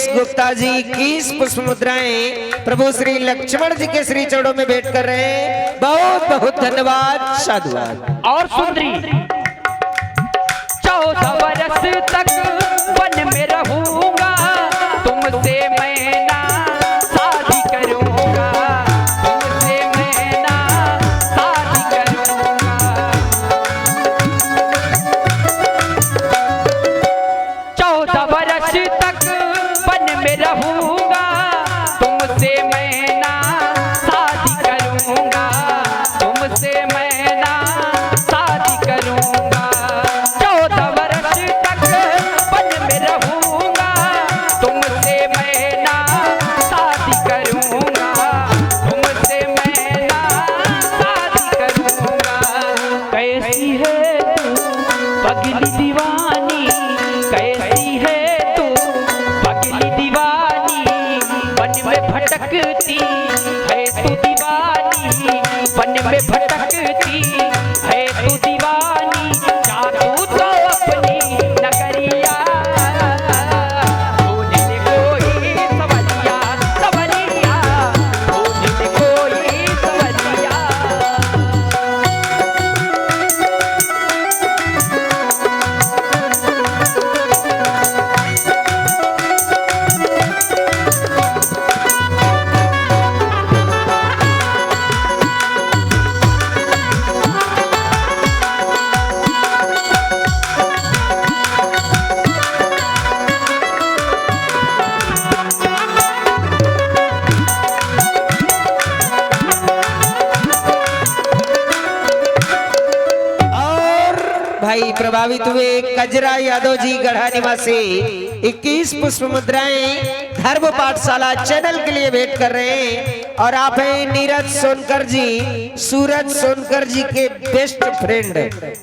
गुप्ता जी 21 पुष्प मुद्राएं प्रभु श्री लक्ष्मण जी के श्री चरणों में भेंट कर रहे हैं। बहुत बहुत धन्यवाद, साधुवाद। और सुंदरी 14 वर्ष तक वन में रहूंगा, तुमसे मैं ना शादी करूंगा, तुमसे मैं ना शादी करूंगा। 14 वर्ष तक वन में रहूंगा, तुमसे मैं ना शादी करूंगा, तुमसे मैं ना शादी करूंगा। 14 वर्ष तक वन में रहूंगा, तुमसे मैं ना शादी करूंगा, तुमसे मैं ना शादी करूंगा। कैसी है तू पगली दीवानी, कैसी है तू पगली दीवानी, भाई प्रभावित हुए कजरा यादव जी गढ़ा निवासी 21 पुष्प मुद्राएं धर्म पाठशाला चैनल के लिए भेंट कर रहे हैं। और आप हैं नीरज सोनकर जी, सूरज सोनकर जी के बेस्ट फ्रेंड,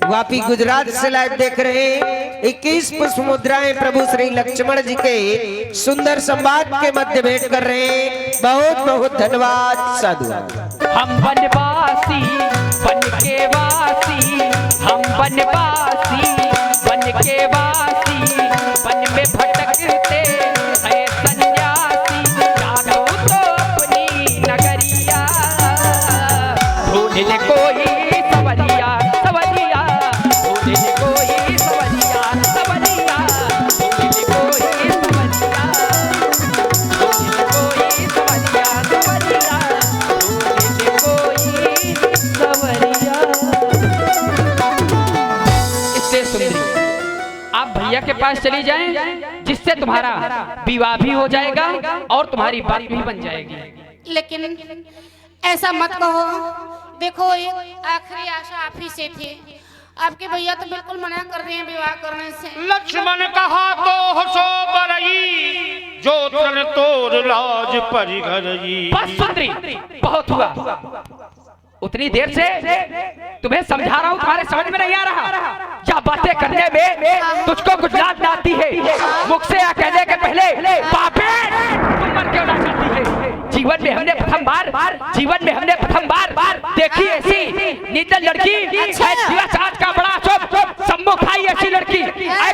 वापी गुजरात से लाइव देख रहे हैं। 21 पुष्प मुद्राएं प्रभु श्री लक्ष्मण जी के सुंदर संवाद के मध्य भेंट कर रहे हैं। बहुत बहुत धन्यवाद साधु। हम वनवासी बन के वासी, हम वनवासी बन के वासी, वन में भटकते हैं सन्यासी, जानो तो अपनी नगरिया, ढूंढने कोई सवरिया सवरिया, ढूंढने कोई सवरिया सवरिया, ढूंढने कोई सवरिया, ढूंढने कोई सवरिया सवरिया, ढूंढने कोई सवरिया। इससे सुंदरी आप भैया के पास चली जाएं, जिससे तुम्हारा विवाह भी हो जाएगा और तुम्हारी बात भी बन जाएगी। लेकिन ऐसा मत कहो, देखो एक आखिरी आशा आप ही से थी, आपके भैया तो बिल्कुल मना कर रहे हैं विवाह करने से। लक्ष्मण कहा तो हसो बरई, जो तन तोर लाज परिघरई। बस सुंदरी बहुत हुआ, उतनी देर से तुम्हें समझा रहा हूँ, तुम्हारे समझ में नहीं आ रहा। क्या बातें करने में तुझको कुछ लाज आती है, मुख से आ कहने के पहले पापे तुम मर क्यों ना जाती है। जीवन में हमने प्रथम बार देखी ऐसी नीतल लड़की, आज का बड़ा शुभ सम्मुख आई ऐसी लड़की,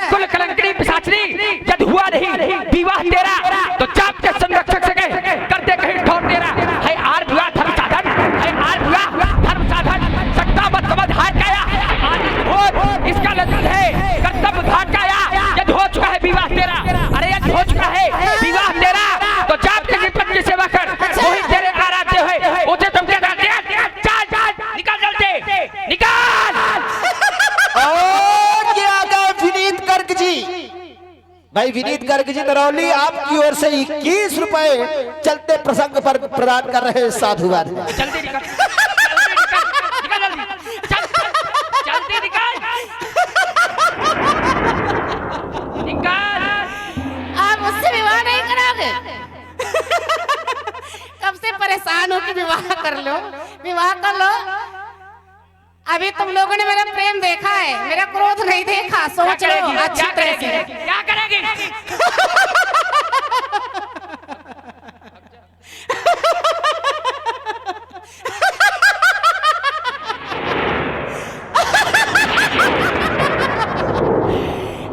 कुल कलंकनी पिशाचनी, जब हुआ नहीं विवाह तेरा तो चाप के संरक्षक से कहे करते कहीं ठोर तेरा है। आर विवाह धर्म साधन है, आर विवाह धर्म साधन, सकता मत समझ हाथ गया आज इसका लक्षण है कर्तव्य घाट गया। यदि हो चुका है विवाह तेरा, अरे यदि हो चुका है विवाह तेरा तो चाप के निपट की सेवा कर, वही तेरे आराध्य है, उसे तुम क्या करते हैं। चल निकाल जल्दी निकाल। और ये आ गए विनीत गर्ग जी। भाई विनीत गर्ग जी नरौली आपकी ओर से 21 रुपए चलते प्रसंग पर प्रदान कर रहे हैं साधुवाद। जल्दी निकाल, जल्दी निकाल, निकाल। आप मुझसे विवाह नहीं कराओगे? कब से परेशान हो कि विवाह कर लो, विवाह कर लो। अभी तुम लोगों ने मेरा प्रेम देखा है, मेरा क्रोध नहीं देखा। सोच लो अच्छी तरह से क्या करेगी।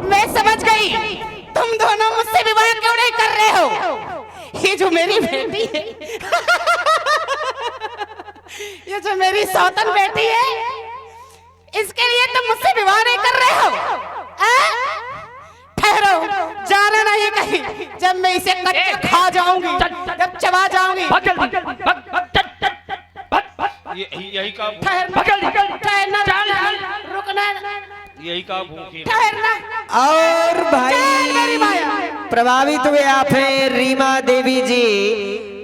मैं समझ गई, तुम दोनों मुझसे विवाह क्यों नहीं कर रहे हो। ये जो मेरी बेटी है, ये जो मेरी सौतन बेटी है, इसके लिए तुम मुझसे विवाह नहीं कर रहे हो। ठहरो, जाना नहीं कहीं, जब मैं इसे कच्चा खा जाऊंगी, जब चबा जाऊंगी। यही का ठहरना, रुकना, यही का भूखी ठहरना। और भाई प्रभावित हुए आप हैं रीमा देवी जी,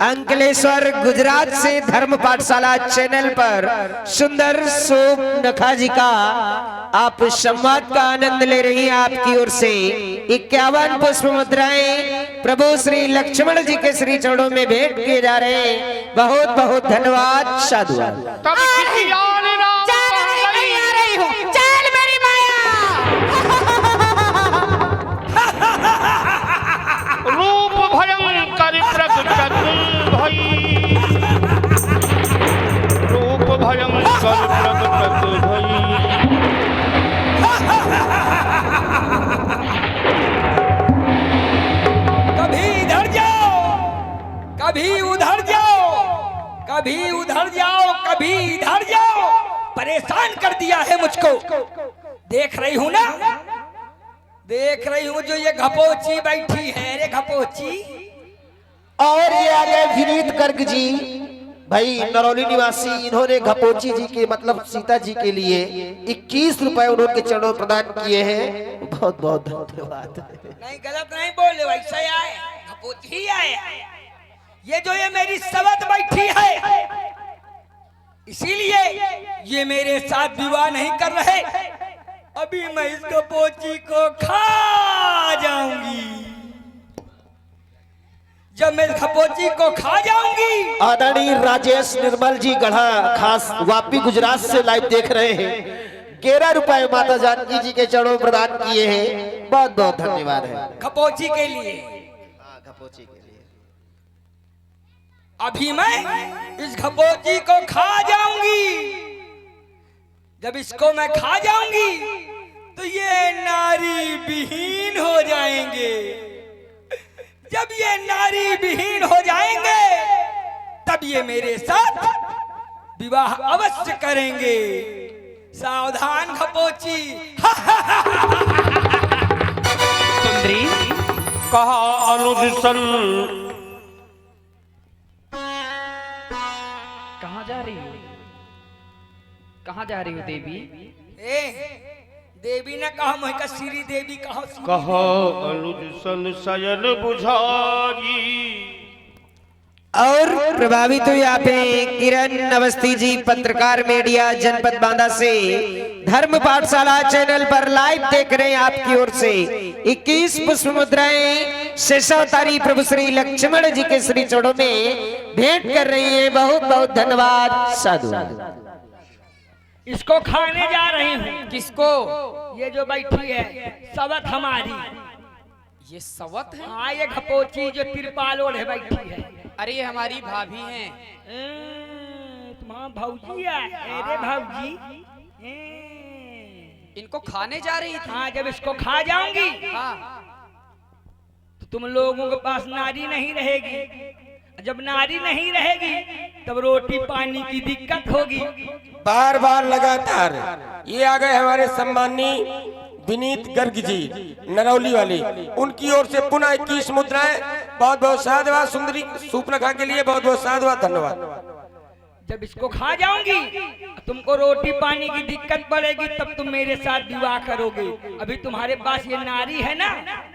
अंकलेश्वर गुजरात से धर्म पाठशाला चैनल पर सुंदर सोप नखा जी का आप संवाद का आनंद ले रही हैं। आपकी ओर से 51 पुष्प मुद्राएं प्रभु श्री लक्ष्मण जी के श्री चरणों में भेंट किए जा रहे हैं। बहुत बहुत धन्यवाद साधुवाद। चल मेरी माया। रूप भयंकर प्रकट भई, रूप भयंकर प्रकट भई। कभी इधर जाओ, कभी उधर जाओ, कभी उधर जाओ, कभी इधर जाओ, परेशान कर दिया है मुझको। देख रही हूँ ना, देख रही हूँ जो ये घपोची बैठी है, रे घपोची। और ये आ गए विनीत गर्ग जी, भाई नरौली निवासी। इन्होंने घपोची जी के मतलब सीता जी के लिए 21 रुपए उन्होंने चरणों प्रदान किए हैं। बहुत बहुत धन्यवाद। नहीं गलत नहीं बोले, वैसे आए घपोची आए। ये जो ये मेरी सवत बैठी है, इसीलिए ये मेरे साथ विवाह नहीं कर रहे अभी मैं इस कपोची को खा जाऊंगी। जब मैं खपोची को खा जाऊंगी। आदरणीय राजेश निर्मल जी गढ़ा खास वापी गुजरात से लाइव देख रहे हैं। 11 रुपए माता जानकी जी के चरणों में प्रदान किए हैं। बहुत बहुत धन्यवाद है खपोची के लिए। खपोची के लिए। अभी मैं इस खपोची को खा जाऊंगी। जब इसको मैं खा जाऊंगी तो ये नारी विहीन हो जाएंगे। जब ये नारी विहीन हो जाएंगे तब ये मेरे साथ विवाह अवश्य करेंगे। सावधान खपोची। सुंदरी कहा अनुदिशन कहाँ जा रही हो? कहाँ जा रही हो देवी? ए देवी ने कहा मैं श्री देवी कहा। कहा अनुदिशन शयन बुझारी। और प्रभावित हुए यहाँ पे किरण अवस्थी जी पत्रकार मीडिया जनपद बांदा से धर्म पाठशाला चैनल पर लाइव देख रहे हैं। आपकी ओर से 21 पुष्प मुद्राएं शेषावतारी प्रभु श्री लक्ष्मण जी के श्री चरणों में भेंट कर रही हैं। बहुत बहुत धन्यवाद। साधु। इसको खाने जा रही हूँ। किसको? ये जो बैठी है सवत हमारी। ये सवत है? हाँ ये खपोची जो तिरपाल ओढ़े बैठी है। अरे ये हमारी भाभी हैं। तुम्हारा भौजी है? अरे भौजी। इनको खाने जा रही थी। हाँ जब इसको खा जाऊंगी हाँ। तो तुम लोगों के पास नारी नहीं रहेगी। जब नारी नहीं रहेगी तब रोटी पानी की दिक्कत होगी। बार बार लगातार ये आ गए हमारे सम्मानी विनीत गर्ग जी नरौली वाले। उनकी ओर से पुनः 21 मुद्राएं। बहुत बहुत साधुवाद। सुंदरी सूपनखा के लिए बहुत बहुत साधुवाद। धन्यवाद। जब इसको खा जाऊंगी तुमको रोटी पानी की दिक्कत पड़ेगी तब तुम मेरे साथ विवाह करोगे। अभी तुम्हारे पास ये नारी है ना,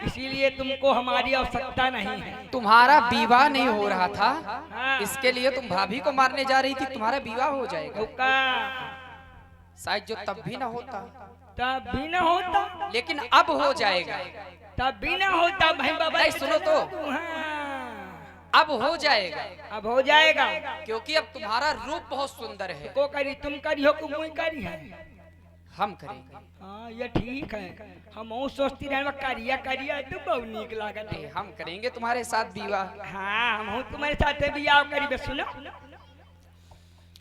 इसीलिए तुमको हमारी आवश्यकता नहीं है। तुम्हारा विवाह नहीं हो रहा था हाँ। इसके लिए तुम भाभी को मारने जा रही थी। तुम्हारा विवाह हो जाएगा शायद, जो तब भी ना होता। तब भी ना होता लेकिन अब हो जाएगा। तब भी ना होता भाई बाबा। नहीं सुनो तो, अब हो जाएगा। अब हो जाएगा क्योंकि अब तुम्हारा रूप बहुत सुंदर है। को करी तुम करी हो कि मुई करी है? हम करेंगे। हाँ ये ठीक है। हम सोचती रहे करिया करिया तो बहुत नीक लागत है। हम करेंगे तुम्हारे साथ विवाह। हाँ हम तुम्हारे साथ विवाह करी। सुनो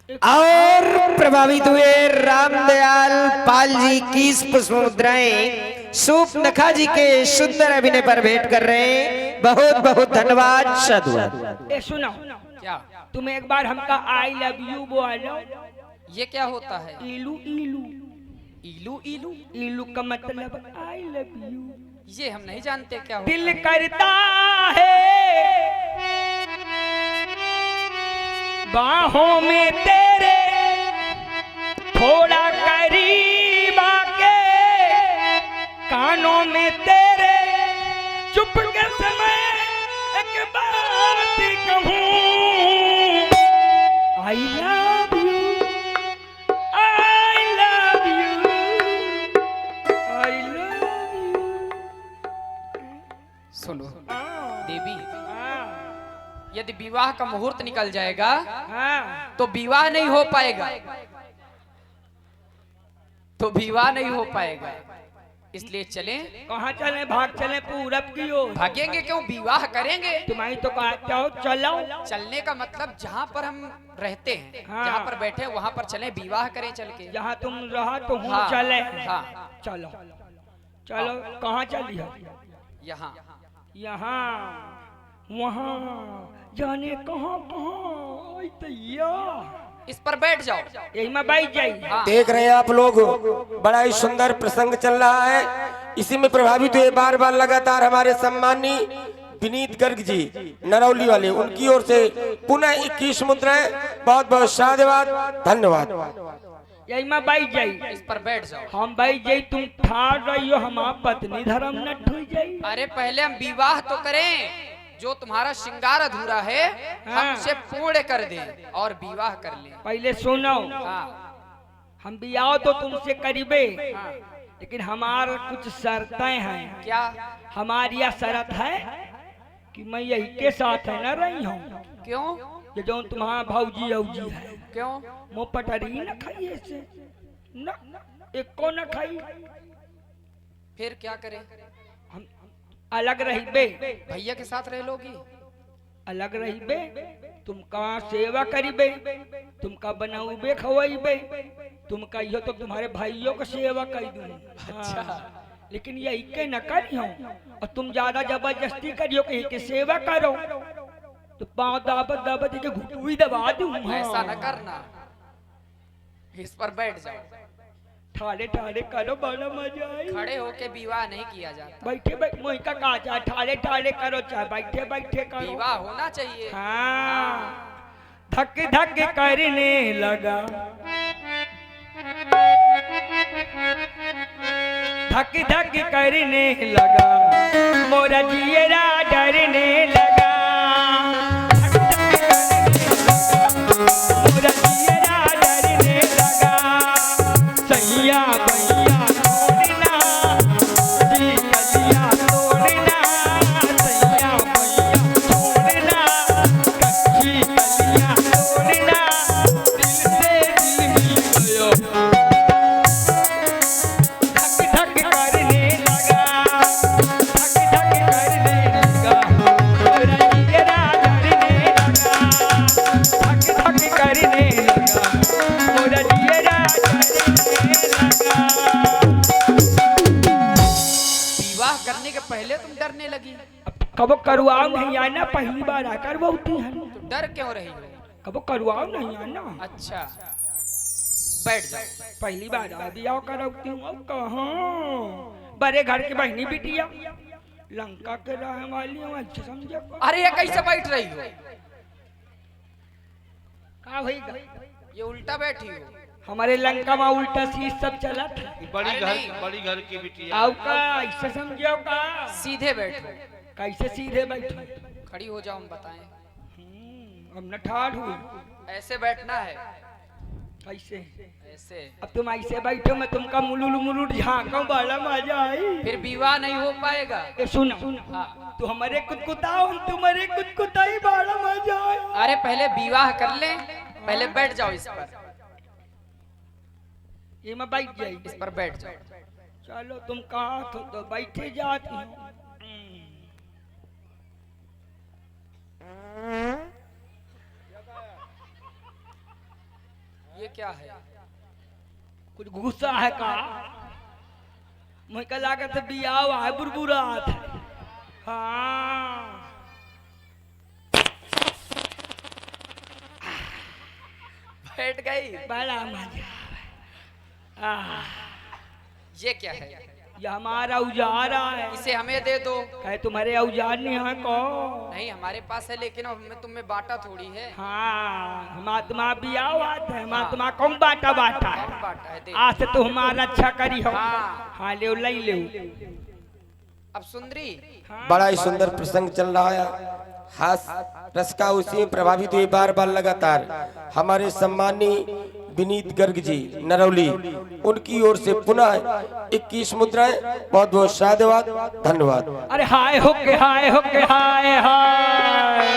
और प्रभावित हुए रामदयाल पाल जी 21 पुष्प मुद्राएं सूपनखा जी के सुंदर अभिनय पर भेंट कर रहे हैं। बहुत बहुत धन्यवाद। साधुवाद। ए सुनो क्या? तुम एक बार हमका आई लव यू बोलो। ये क्या होता है? इलू इलू इलू इलू इलू का मतलब आई लव यू। ये हम नहीं जानते क्या होता दिल है। करता है बाहों में तेरे थोड़ा करीब आके कानों में तेरे चुप के समय एक बात कहूँ। I love you I love you I love you. सुनो देवी, यदि विवाह का मुहूर्त निकल जाएगा तो विवाह नहीं हो पाएगा। तो विवाह नहीं हो पाएगा। इसलिए चलें। कहाँ चले? भाग चले पूरब की ओर। भागेंगे क्यों? विवाह करेंगे। तुम्हारी तो कहते हो चलो। चलने का मतलब जहाँ पर हम रहते हैं, हाँ। जहाँ पर बैठे हैं वहाँ पर चलें, विवाह करें चल के। जहाँ तुम रहा तो हम हाँ, चले। हाँ। चलो चलो। कहाँ चली हो? यहाँ यहाँ वहाँ जाने कहाँ कहाँ। इस पर बैठ जाओ। यही में बैठ जाई। हाँ। देख रहे हैं आप लोग, बड़ा ही सुंदर प्रसंग चल रहा है। इसी में प्रभावित हुए बार बार लगातार हमारे सम्मानी विनीत गर्ग जी नरौली वाले। उनकी ओर से पुनः 21 मुद्राएं। बहुत बहुत साधुवाद। धन्यवाद। यही में बैठ जाई। इस पर बैठ जाओ। हम बैठ जाई। तुम ठाड़ रही हो हमारा पत्नी धर्म न ठुई जाई। अरे पहले हम विवाह तो करें। जो तुम्हारा श्रृंगार अधूरा है हम उसे पूर्ण कर दें और विवाह कर लें। पहले सुनो। हाँ। हम भी आओ तो तुमसे करीबे। हाँ। लेकिन हमार कुछ शर्तें हैं। क्या? हमारी यह शर्त है कि मैं यही के साथ है न रही हूँ। क्यों? ये जो तुम्हारा भौजी औजी है, क्यों? मुँह पटरी न खाइए से न, एक को न खाई। फिर क्या करें? हम अलग रही बे, भैया के साथ रह लोगी? अलग रही बे, तुमका सेवा करीबे, तुमका बनाऊबे खवाईबे, तुमका यो तो तुम्हारे भाइयों का सेवा कर दूं। अच्छा। लेकिन ये के न करी हूँ, और तुम ज्यादा जबरदस्ती करियो कि के सेवा करो तो पाँव दाबत दाबत के घुटुई दबा दूं। ऐसा न करना, इस पर बैठ जाओ। ठाड़े ठाड़े करो, बड़ा मजा आई। खड़े होके विवाह नहीं किया जाता। बैठे बैठ मोही का काजा, ठाड़े ठाड़े करो, चाहे बैठे बैठे करो। विवाह होना चाहिए। हाँ। धक धक करने लगा, धक धक करने लगा, मोरा जियरा डरने लगा। मोरा जियरा डरने लगा, सैया भैया छोड़ना, जी कलिया तोड़ना, सैया भैया छोड़ना, कच्ची कलिया तोड़ना, दिल से दिल मिल गयो। धक धक करने लगा, धक धक करने लगा, मोरा जियरा डरने लगा, धक धक करने लगा, मोरा जियरा डरने लगा। विवाह करने के पहले तुम डरने लगी? कबो करुआव नहीं आना, पहली बार आकर बहुती है। तो डर क्यों रही हो? कबो करुआव नहीं आना, अच्छा, बैठ जाओ। पहली बार आ दिया करती हूँ। अब कहाँ बड़े घर की बहनी बिटिया, लंका के रहने वाली हूँ, अच्छा समझे। अरे ये कैसे बैठ रही हो? का भाई ये उल्टा बैठी हो। हमारे लंका में उल्टा सीध सब चला था। बड़ी घर की बिटिया। आओ का ऐसा समझो का, सीधे बैठो। कैसे सीधे बैठो? खड़ी हो जाओ, हम बताएं। अब न ठाड़ हुई, ऐसे बैठना है। कैसे? ऐसे। अब तुम ऐसे बैठो, मैं तुमका मुलुल मुलुल झांका, बड़ा मजा आई। फिर विवाह नहीं हो पाएगा। ए सुनो, हाँ। तू हमारे कुतकुताओ, हम तुम्हारे कुतकुताई, बड़ा मजा आए। अरे पहले विवाह कर ले, पहले बैठ जाओ इस पर। ये मैं बैठ जाई, इस पर बैठ जाओ। चलो तुम कहा तो बैठे जाती हो। ये क्या है? कुछ गुस्सा है का? मुझे लागत बियाह है, बुरबुरात है। हाँ बैठ गई। बड़ा मजा आवे। ये क्या है? ये हमारा उजारा है। इसे हमें दे दो। कहे तुम्हारे औजार नहीं है को? नहीं, हमारे पास है, लेकिन अब हमें तुम्हें बांटा थोड़ी है। हाँ, महात्मा बियाह बात है, महात्मा कौन बाटा बाटा है। कौन बांटा है? दे। आज से तो हमारा अच्छा करी हो। हाँ। हाँ ले ले ले। अब सुंदरी, बड़ा ही सुंदर प्रसंग चल रहा है। हास रस का उसी में प्रभावित हुए बार बार लगातार हमारे सम्मानीय विनीत गर्ग जी नरौली, उनकी ओर से पुनः 21 मुद्राएं। बहुत बहुत साधुवाद, धन्यवाद। अरे हाय हो के हाय हो के हाय हाय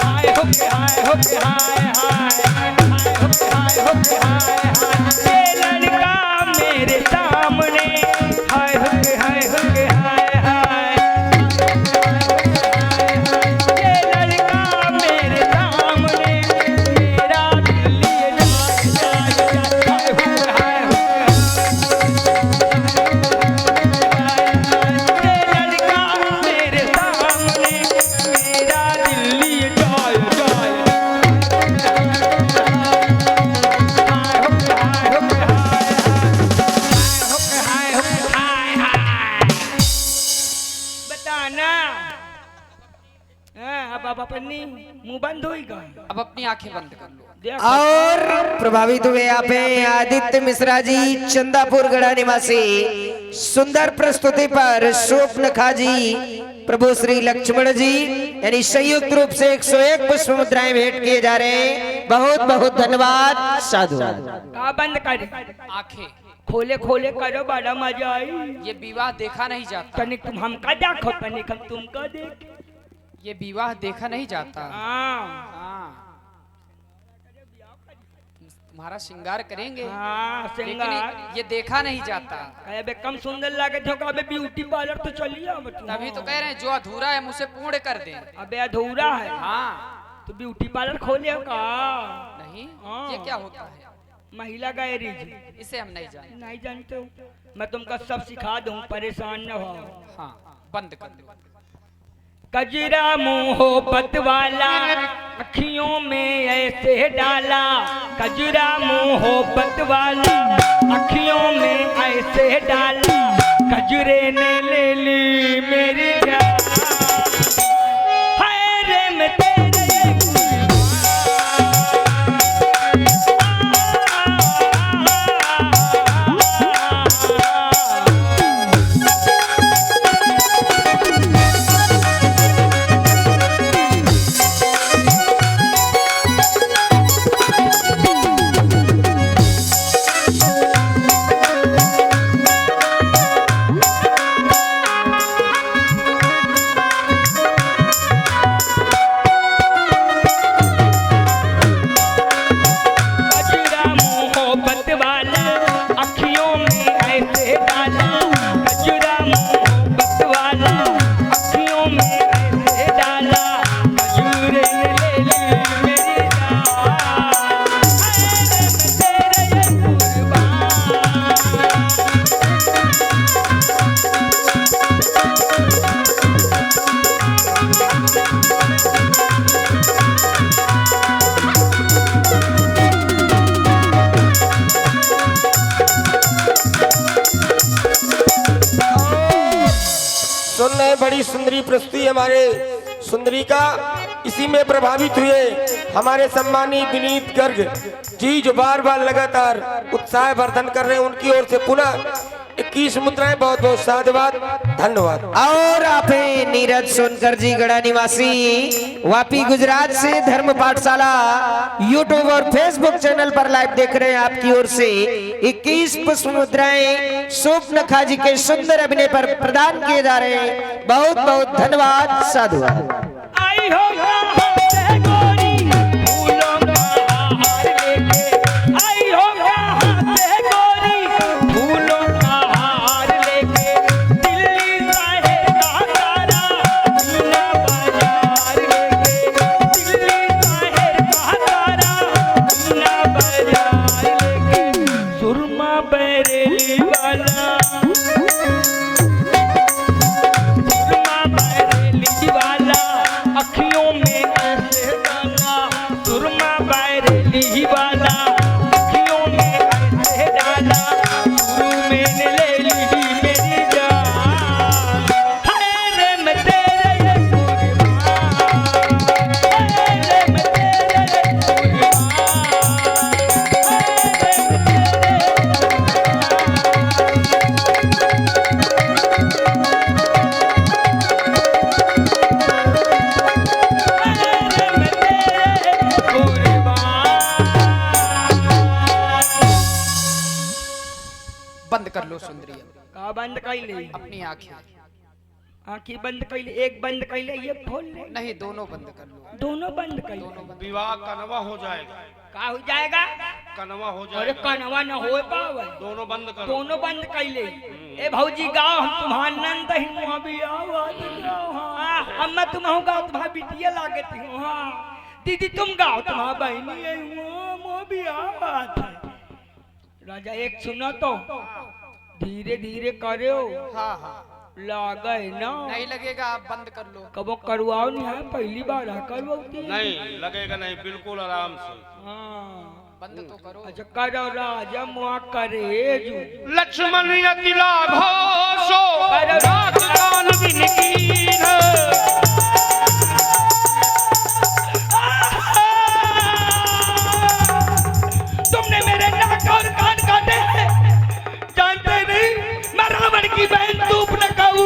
हाय हो के हाय हो के हाय हाय हाय हो के हाय हो के हाय हाय। ये लड़का मेरे सामने, हाय हो के हाय हो के हाय हाय। ये लड़का मेरे सामने, मेरा दिल लिए जाए जाए जाए। हाय हो के हाय हो के ये लड़का मेरे सामने, मेरा दिल लिए जाए जाए। हाय हो के हाय हो के हाय हाय हो के हाय हाय। बताना अब अपनी मुंह बंद होएगा। अब अपनी आंखें बंद कर लो। देख और प्रभावित हुए आप हैं आदित्य मिश्रा जी, चंदापुर गढ़ा निवासी। सुंदर प्रस्तुति पर स्वप्न खाजी, प्रभु श्री लक्ष्मण जी यानी संयुक्त रूप से 101 पुष्प मुद्राएं भेंट किए जा रहे हैं। बहुत बहुत धन्यवाद साधुवाद। का बंद कर, आंखें। खोले खोले करो, बड़ा मजा आई। ये विवाह देखा नहीं जाता, तनिक तुम हमका देखो, तनिक हम तुमका देख। ये विवाह देखा नहीं जाता। हाँ हाँ, तुम्हारा श्रृंगार करेंगे हाँ, लेकिन श्रृंगार ये देखा नहीं जाता। अबे कम सुंदर लगे थे, अबे ब्यूटी पार्लर तो चलिए। तभी तो कह रहे हैं जो अधूरा है मुझे पूर्ण कर दें। अबे अधूरा है हाँ, तो ब्यूटी पार्लर खोले का? नहीं, हाँ। ये क्या होता है? महिला गैरेज। इसे हम नहीं जानते। नहीं जानते हो? मैं तुमको सब सिखा दूं, परेशान न हो। हाँ, बंद कर दो। कजरा मोहब्बत वाला अखियों में ऐसे डाला, कजरा मोहब्बत वाला अखियों में ऐसे डाला, कजरे ने ले ली मेरी जान। हाय रे मैं तेरे बड़ी सुंदरी प्रस्तुति हमारे सुंदरी का। इसी में प्रभावित हुए हमारे सम्मानी विनीत गर्ग जी, जो बार बार लगातार उत्साह वर्धन कर रहे हैं, उनकी ओर से पुनः 21 मुद्राएं। बहुत बहुत साधुवाद, धन्यवाद। और आप हैं नीरज सोनकर जी, गढ़ा निवासी, वापी गुजरात से धर्म पाठशाला यूट्यूब और फेसबुक चैनल पर लाइव देख रहे हैं। आपकी ओर से 21 पुष्प मुद्राएं स्वप्नखा जी के सुंदर अभिनय पर प्रदान किए जा रहे हैं। बहुत बहुत धन्यवाद, साधुवाद। आई हो गोरी फूलों का हार लेके, आई हो गोरी फूलों का हार लेके, दिल्ली शहर का तारा मीना बाजार लेके, दिल्ली शहर का तारा मीना बाजार लेके, सुरमा बरेली वाला, सुरमा बरेली वाला अखियों में ऐसे डाला, सुरमा बरेली वाला अखियों में ऐसे डाला, शुरू में ले ली मेरी जान। हाय रे मैं तेरे कुर्बान, हाय रे मैं तेरे कुर्बान, हाय रे मैं तेरे कुर्बान। बंद कर लो सुंदरी, का बंद कैले? अपनी आंखें। आंखें बंद कैले, एक बंद कैले, ये खोल ले। नहीं, दोनों बंद कर लो। दोनों बंद कैले। विवाह कनवा हो जाएगा, का हो जाएगा? कनवा हो अरे जाएगा। कनवा न हो पावे, दोनों बंद करो। दोनों बंद कैले। ए भौजी गाओ, हम तुम्हार नंद ही मुआ भी आओ। हाँ, अब मैं तुम्हारा गाओ, तुम्हारा बिटिया लागत हूँ। हाँ दीदी तुम गाओ, तुम्हारा बहनी है मुआ भी आओ। राजा एक सुनो तो, धीरे धीरे करो, हाँ हाँ, लागे ना। नहीं लगेगा, आप बंद कर लो। कबो करवाओ नहीं है, पहली बार है करवाती। नहीं लगेगा, नहीं, बिल्कुल आराम से। हाँ बंद तो करो। अच्छा करो राजा मुआ करे जू। लक्ष्मण यतिला घोषो रात कान बिन कीन, तुमने मेरे नाक और कान काटे हैं, जानते नहीं मैं रावण की बहन धूप न खाऊं,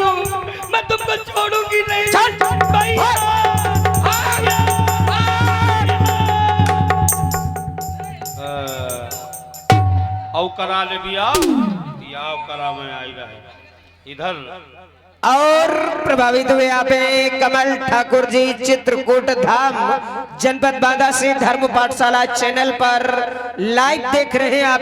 मैं तुमको छोड़ूंगी नहीं। भैया, करा ले बियाव करा में आई रहे इधर। और प्रभावित हुए आप कमल ठाकुर जी चित्रकूट धाम जनपद बांदा से धर्म पाठशाला चैनल पर लाइव देख रहे हैं आप।